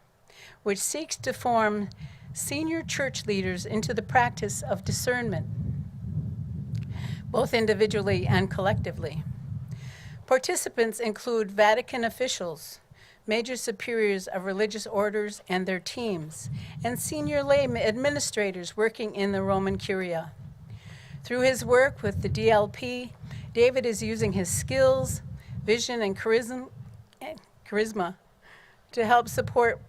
which seeks to form senior church leaders into the practice of discernment, both individually and collectively. Participants include Vatican officials, major superiors of religious orders and their teams, and senior lay administrators working in the Roman Curia. Through his work with the DLP, David is using his skills, vision, and charisma to help support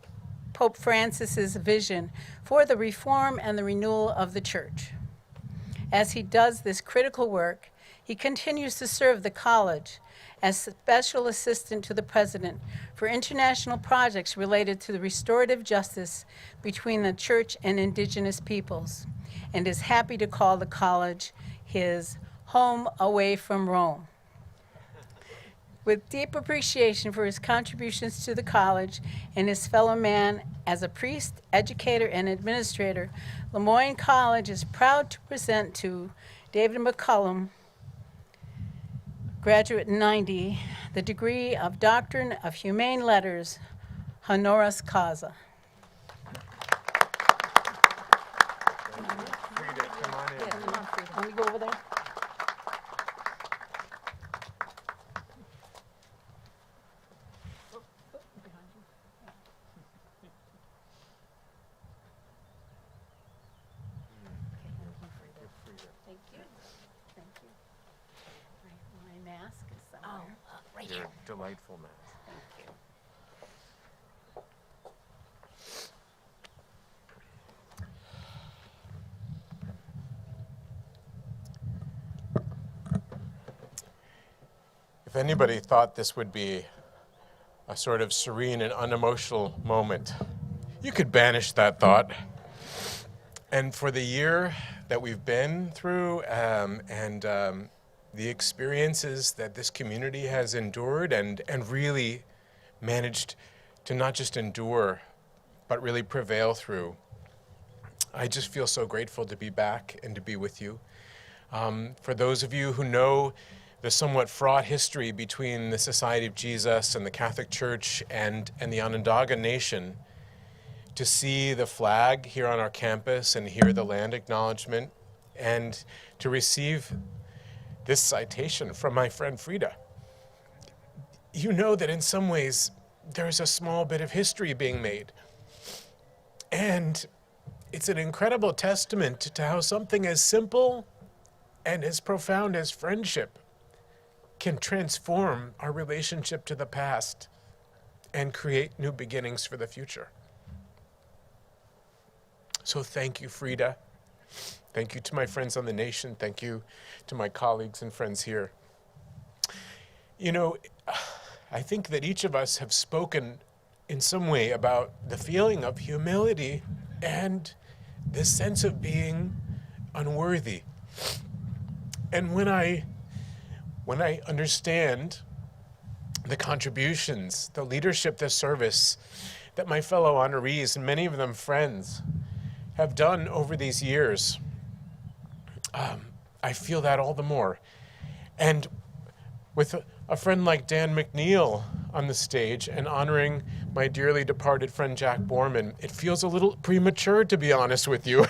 Pope Francis's vision for the reform and the renewal of the church. As he does this critical work, he continues to serve the college as special assistant to the president for international projects related to the restorative justice between the church and indigenous peoples, and is happy to call the college his home away from Rome. With deep appreciation for his contributions to the college and his fellow man as a priest, educator, and administrator, Lemoyne College is proud to present to David McCullum, graduate in '90, the degree of Doctrine of Humane Letters, honoris causa. Let me go over there. Thank you. Thank you. My mask is somewhere. Right Your here. delightful mask. Thank you. If anybody thought this would be a sort of serene and unemotional moment, you could banish that thought. And for the year that we've been through and the experiences that this community has endured and really managed to not just endure, but really prevail through, I just feel so grateful to be back and to be with you. For those of you who know the somewhat fraught history between the Society of Jesus and the Catholic Church and the Onondaga Nation, to see the flag here on our campus and hear the land acknowledgement and to receive this citation from my friend Frida, you know that in some ways there's a small bit of history being made. And it's an incredible testament to how something as simple and as profound as friendship can transform our relationship to the past and create new beginnings for the future. So thank you, Frida. Thank you to my friends on the nation. Thank you to my colleagues and friends here. You know, I think that each of us have spoken in some way about the feeling of humility and this sense of being unworthy. And when I understand the contributions, the leadership, the service that my fellow honorees, and many of them friends, have done over these years, I feel that all the more. And with a friend like Dan McNeil on the stage and honoring my dearly departed friend Jack Borman, it feels a little premature, to be honest with you.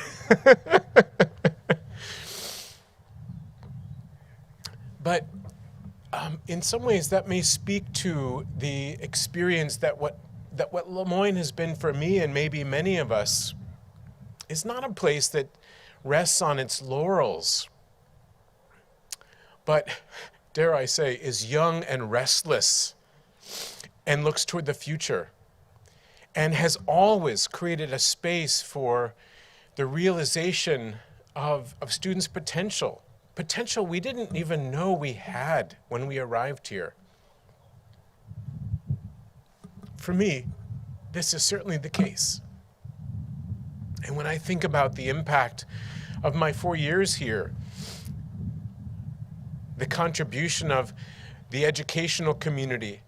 But in some ways that may speak to the experience that what Lemoyne has been for me and maybe many of us is not a place that rests on its laurels, but, dare I say, is young and restless and looks toward the future and has always created a space for the realization of students' potential we didn't even know we had when we arrived here. For me, this is certainly the case. And when I think about the impact of my 4 years here, the contribution of the educational community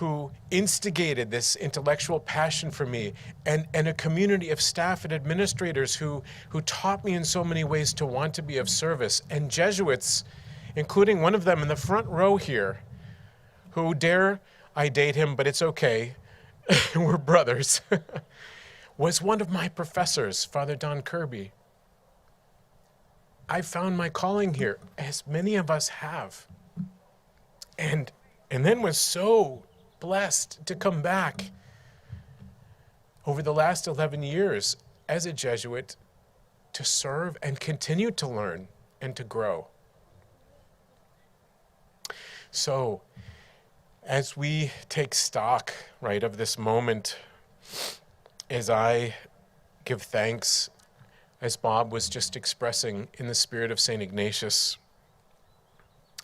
who instigated this intellectual passion for me, and a community of staff and administrators who taught me in so many ways to want to be of service, and Jesuits, including one of them in the front row here, who, dare I date him, but it's okay, we're brothers, was one of my professors, Father Don Kirby. I found my calling here, as many of us have, and then was so blessed to come back over the last 11 years as a Jesuit to serve and continue to learn and to grow. So, as we take stock, right, of this moment, as I give thanks, as Bob was just expressing, in the spirit of St. Ignatius,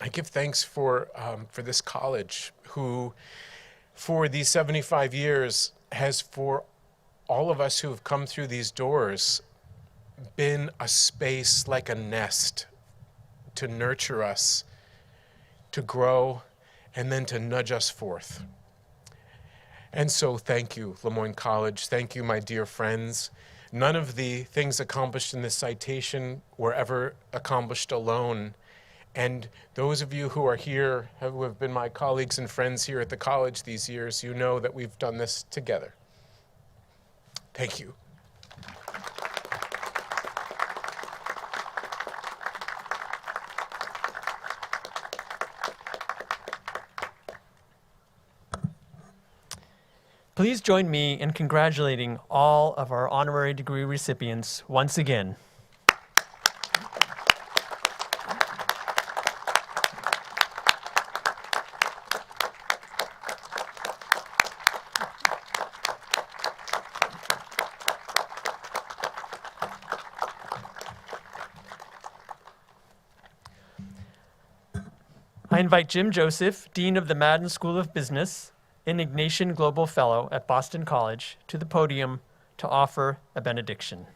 I give thanks for this college, who, for these 75 years, has, for all of us who have come through these doors, been a space like a nest to nurture us, to grow, and then to nudge us forth. And so thank you, Lemoyne College. Thank you, my dear friends. None of the things accomplished in this citation were ever accomplished alone. And those of you who are here, who have been my colleagues and friends here at the college these years, you know that we've done this together. Thank you. Please join me in congratulating all of our honorary degree recipients once again. I invite Jim Joseph, Dean of the Madden School of Business, and Ignatian Global Fellow at Boston College, to the podium to offer a benediction.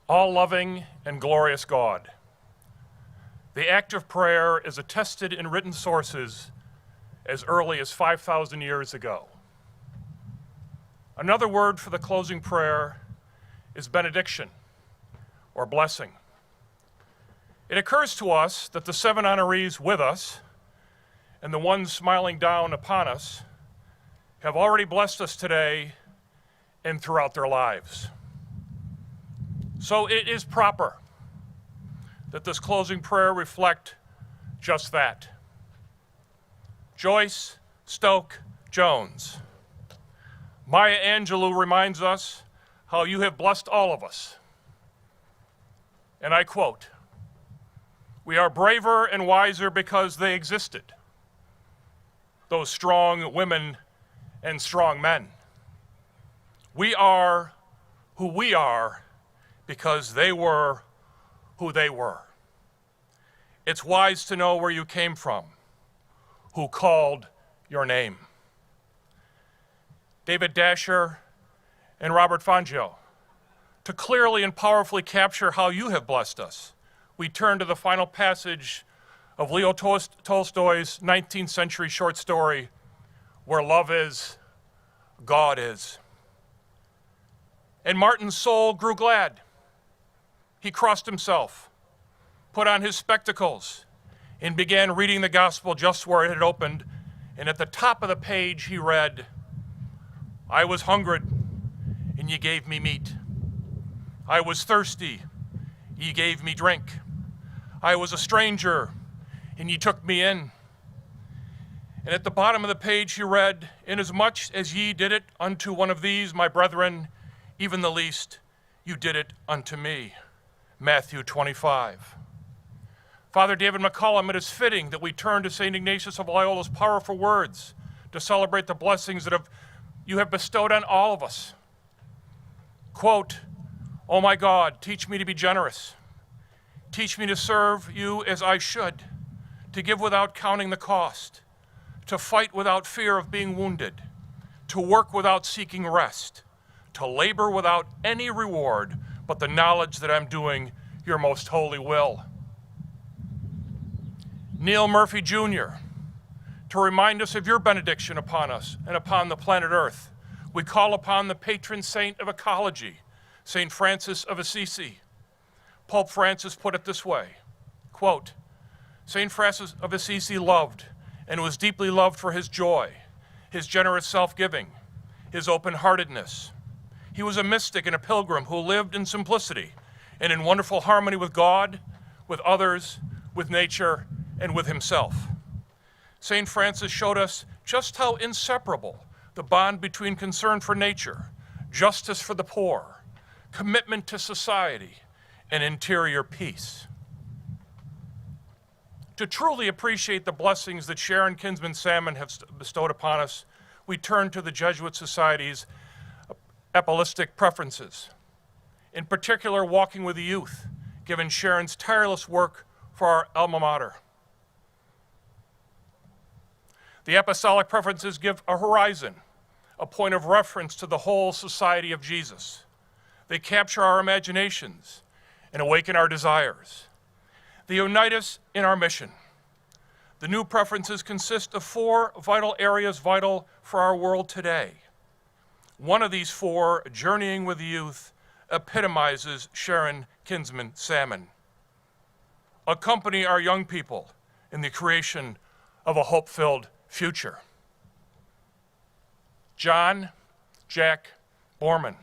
All-loving and glorious God, the act of prayer is attested in written sources as early as 5,000 years ago. Another word for the closing prayer is benediction, or blessing. It occurs to us that the 7 honorees with us and the ones smiling down upon us have already blessed us today and throughout their lives. So it is proper that this closing prayer reflect just that. Joyce Stoke Jones. Maya Angelou reminds us how you have blessed all of us. And I quote, "We are braver and wiser because they existed, those strong women and strong men. We are who we are because they were who they were. It's wise to know where you came from, who called your name." David Dasher and Robert Fangio, to clearly and powerfully capture how you have blessed us, we turn to the final passage of Leo Tolstoy's 19th century short story, "Where love is, God is." And Martin's soul grew glad. He crossed himself, put on his spectacles, and began reading the gospel just where it had opened. And at the top of the page, he read, "I was hungry, and ye gave me meat. I was thirsty, ye gave me drink. I was a stranger, and ye took me in." And at the bottom of the page, he read, "Inasmuch as ye did it unto one of these, my brethren, even the least, you did it unto me." Matthew 25. Father David McCullum, it is fitting that we turn to St. Ignatius of Loyola's powerful words to celebrate the blessings that you have bestowed on all of us. Quote, "Oh my God, teach me to be generous. Teach me to serve you as I should, to give without counting the cost, to fight without fear of being wounded, to work without seeking rest, to labor without any reward but the knowledge that I'm doing your most holy will." Neil Murphy Jr., to remind us of your benediction upon us and upon the planet Earth, we call upon the patron saint of ecology, St. Francis of Assisi. Pope Francis put it this way, quote, "St. Francis of Assisi loved and was deeply loved for his joy, his generous self-giving, his open-heartedness. He was a mystic and a pilgrim who lived in simplicity and in wonderful harmony with God, with others, with nature, and with himself. St. Francis showed us just how inseparable the bond between concern for nature, justice for the poor, commitment to society, and interior peace. To truly appreciate the blessings that Sharon Kinsman Salmon have bestowed upon us, we turn to the Jesuit Society's epilistic preferences. In particular, walking with the youth, given Sharon's tireless work for our alma mater. The apostolic preferences give a horizon, a point of reference to the whole society of Jesus. They capture our imaginations and awaken our desires. They unite us in our mission. The new preferences consist of 4 vital areas vital for our world today. One of these 4, journeying with the youth, epitomizes Sharon Kinsman Salmon. Accompany our young people in the creation of a hope-filled future. John, Jack, Borman.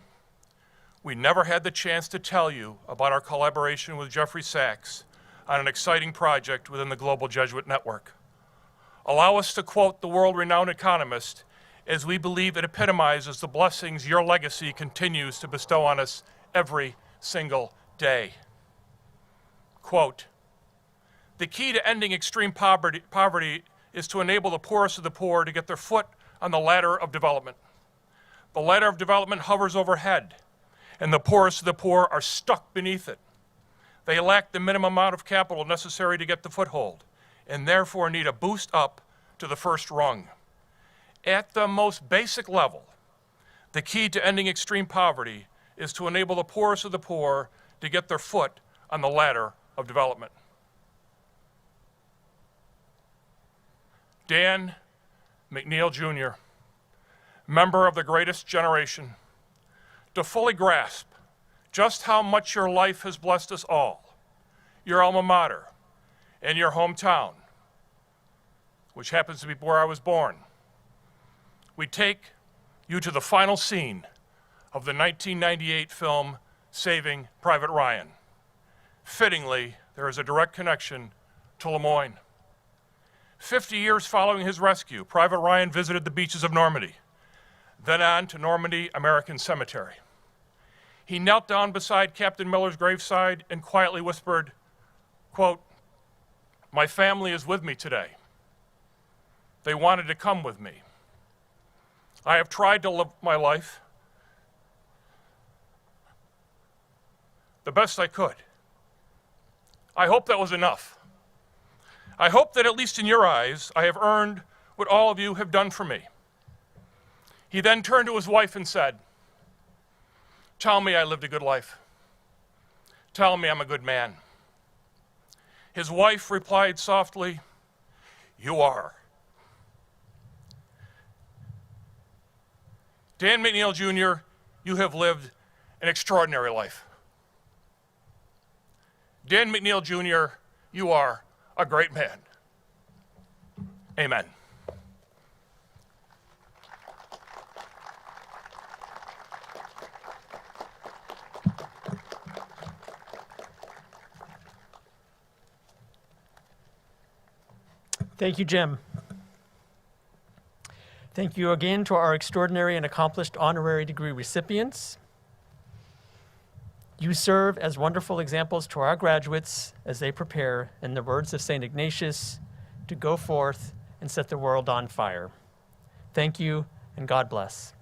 We never had the chance to tell you about our collaboration with Jeffrey Sachs on an exciting project within the Global Jesuit Network. Allow us to quote the world-renowned economist, as we believe it epitomizes the blessings your legacy continues to bestow on us every single day. Quote, "The key to ending extreme poverty is to enable the poorest of the poor to get their foot on the ladder of development. The ladder of development hovers overhead, and the poorest of the poor are stuck beneath it. They lack the minimum amount of capital necessary to get the foothold, and therefore need a boost up to the first rung. At the most basic level, the key to ending extreme poverty is to enable the poorest of the poor to get their foot on the ladder of development." Dan McNeil Jr., member of the greatest generation, to fully grasp just how much your life has blessed us all, your alma mater, and your hometown, which happens to be where I was born, we take you to the final scene of the 1998 film Saving Private Ryan. Fittingly, there is a direct connection to Lemoyne. 50 years following his rescue, Private Ryan visited the beaches of Normandy, then on to Normandy American Cemetery. He knelt down beside Captain Miller's graveside and quietly whispered, quote, "My family is with me today. They wanted to come with me. I have tried to live my life the best I could. I hope that was enough. I hope that at least in your eyes, I have earned what all of you have done for me." He then turned to his wife and said, "Tell me I lived a good life. Tell me I'm a good man." His wife replied softly, "You are." Dan McNeil Jr., you have lived an extraordinary life. Dan McNeil Jr., you are a great man. Amen. Thank you, Jim. Thank you again to our extraordinary and accomplished honorary degree recipients. You serve as wonderful examples to our graduates as they prepare, in the words of St. Ignatius, to go forth and set the world on fire. Thank you, and God bless.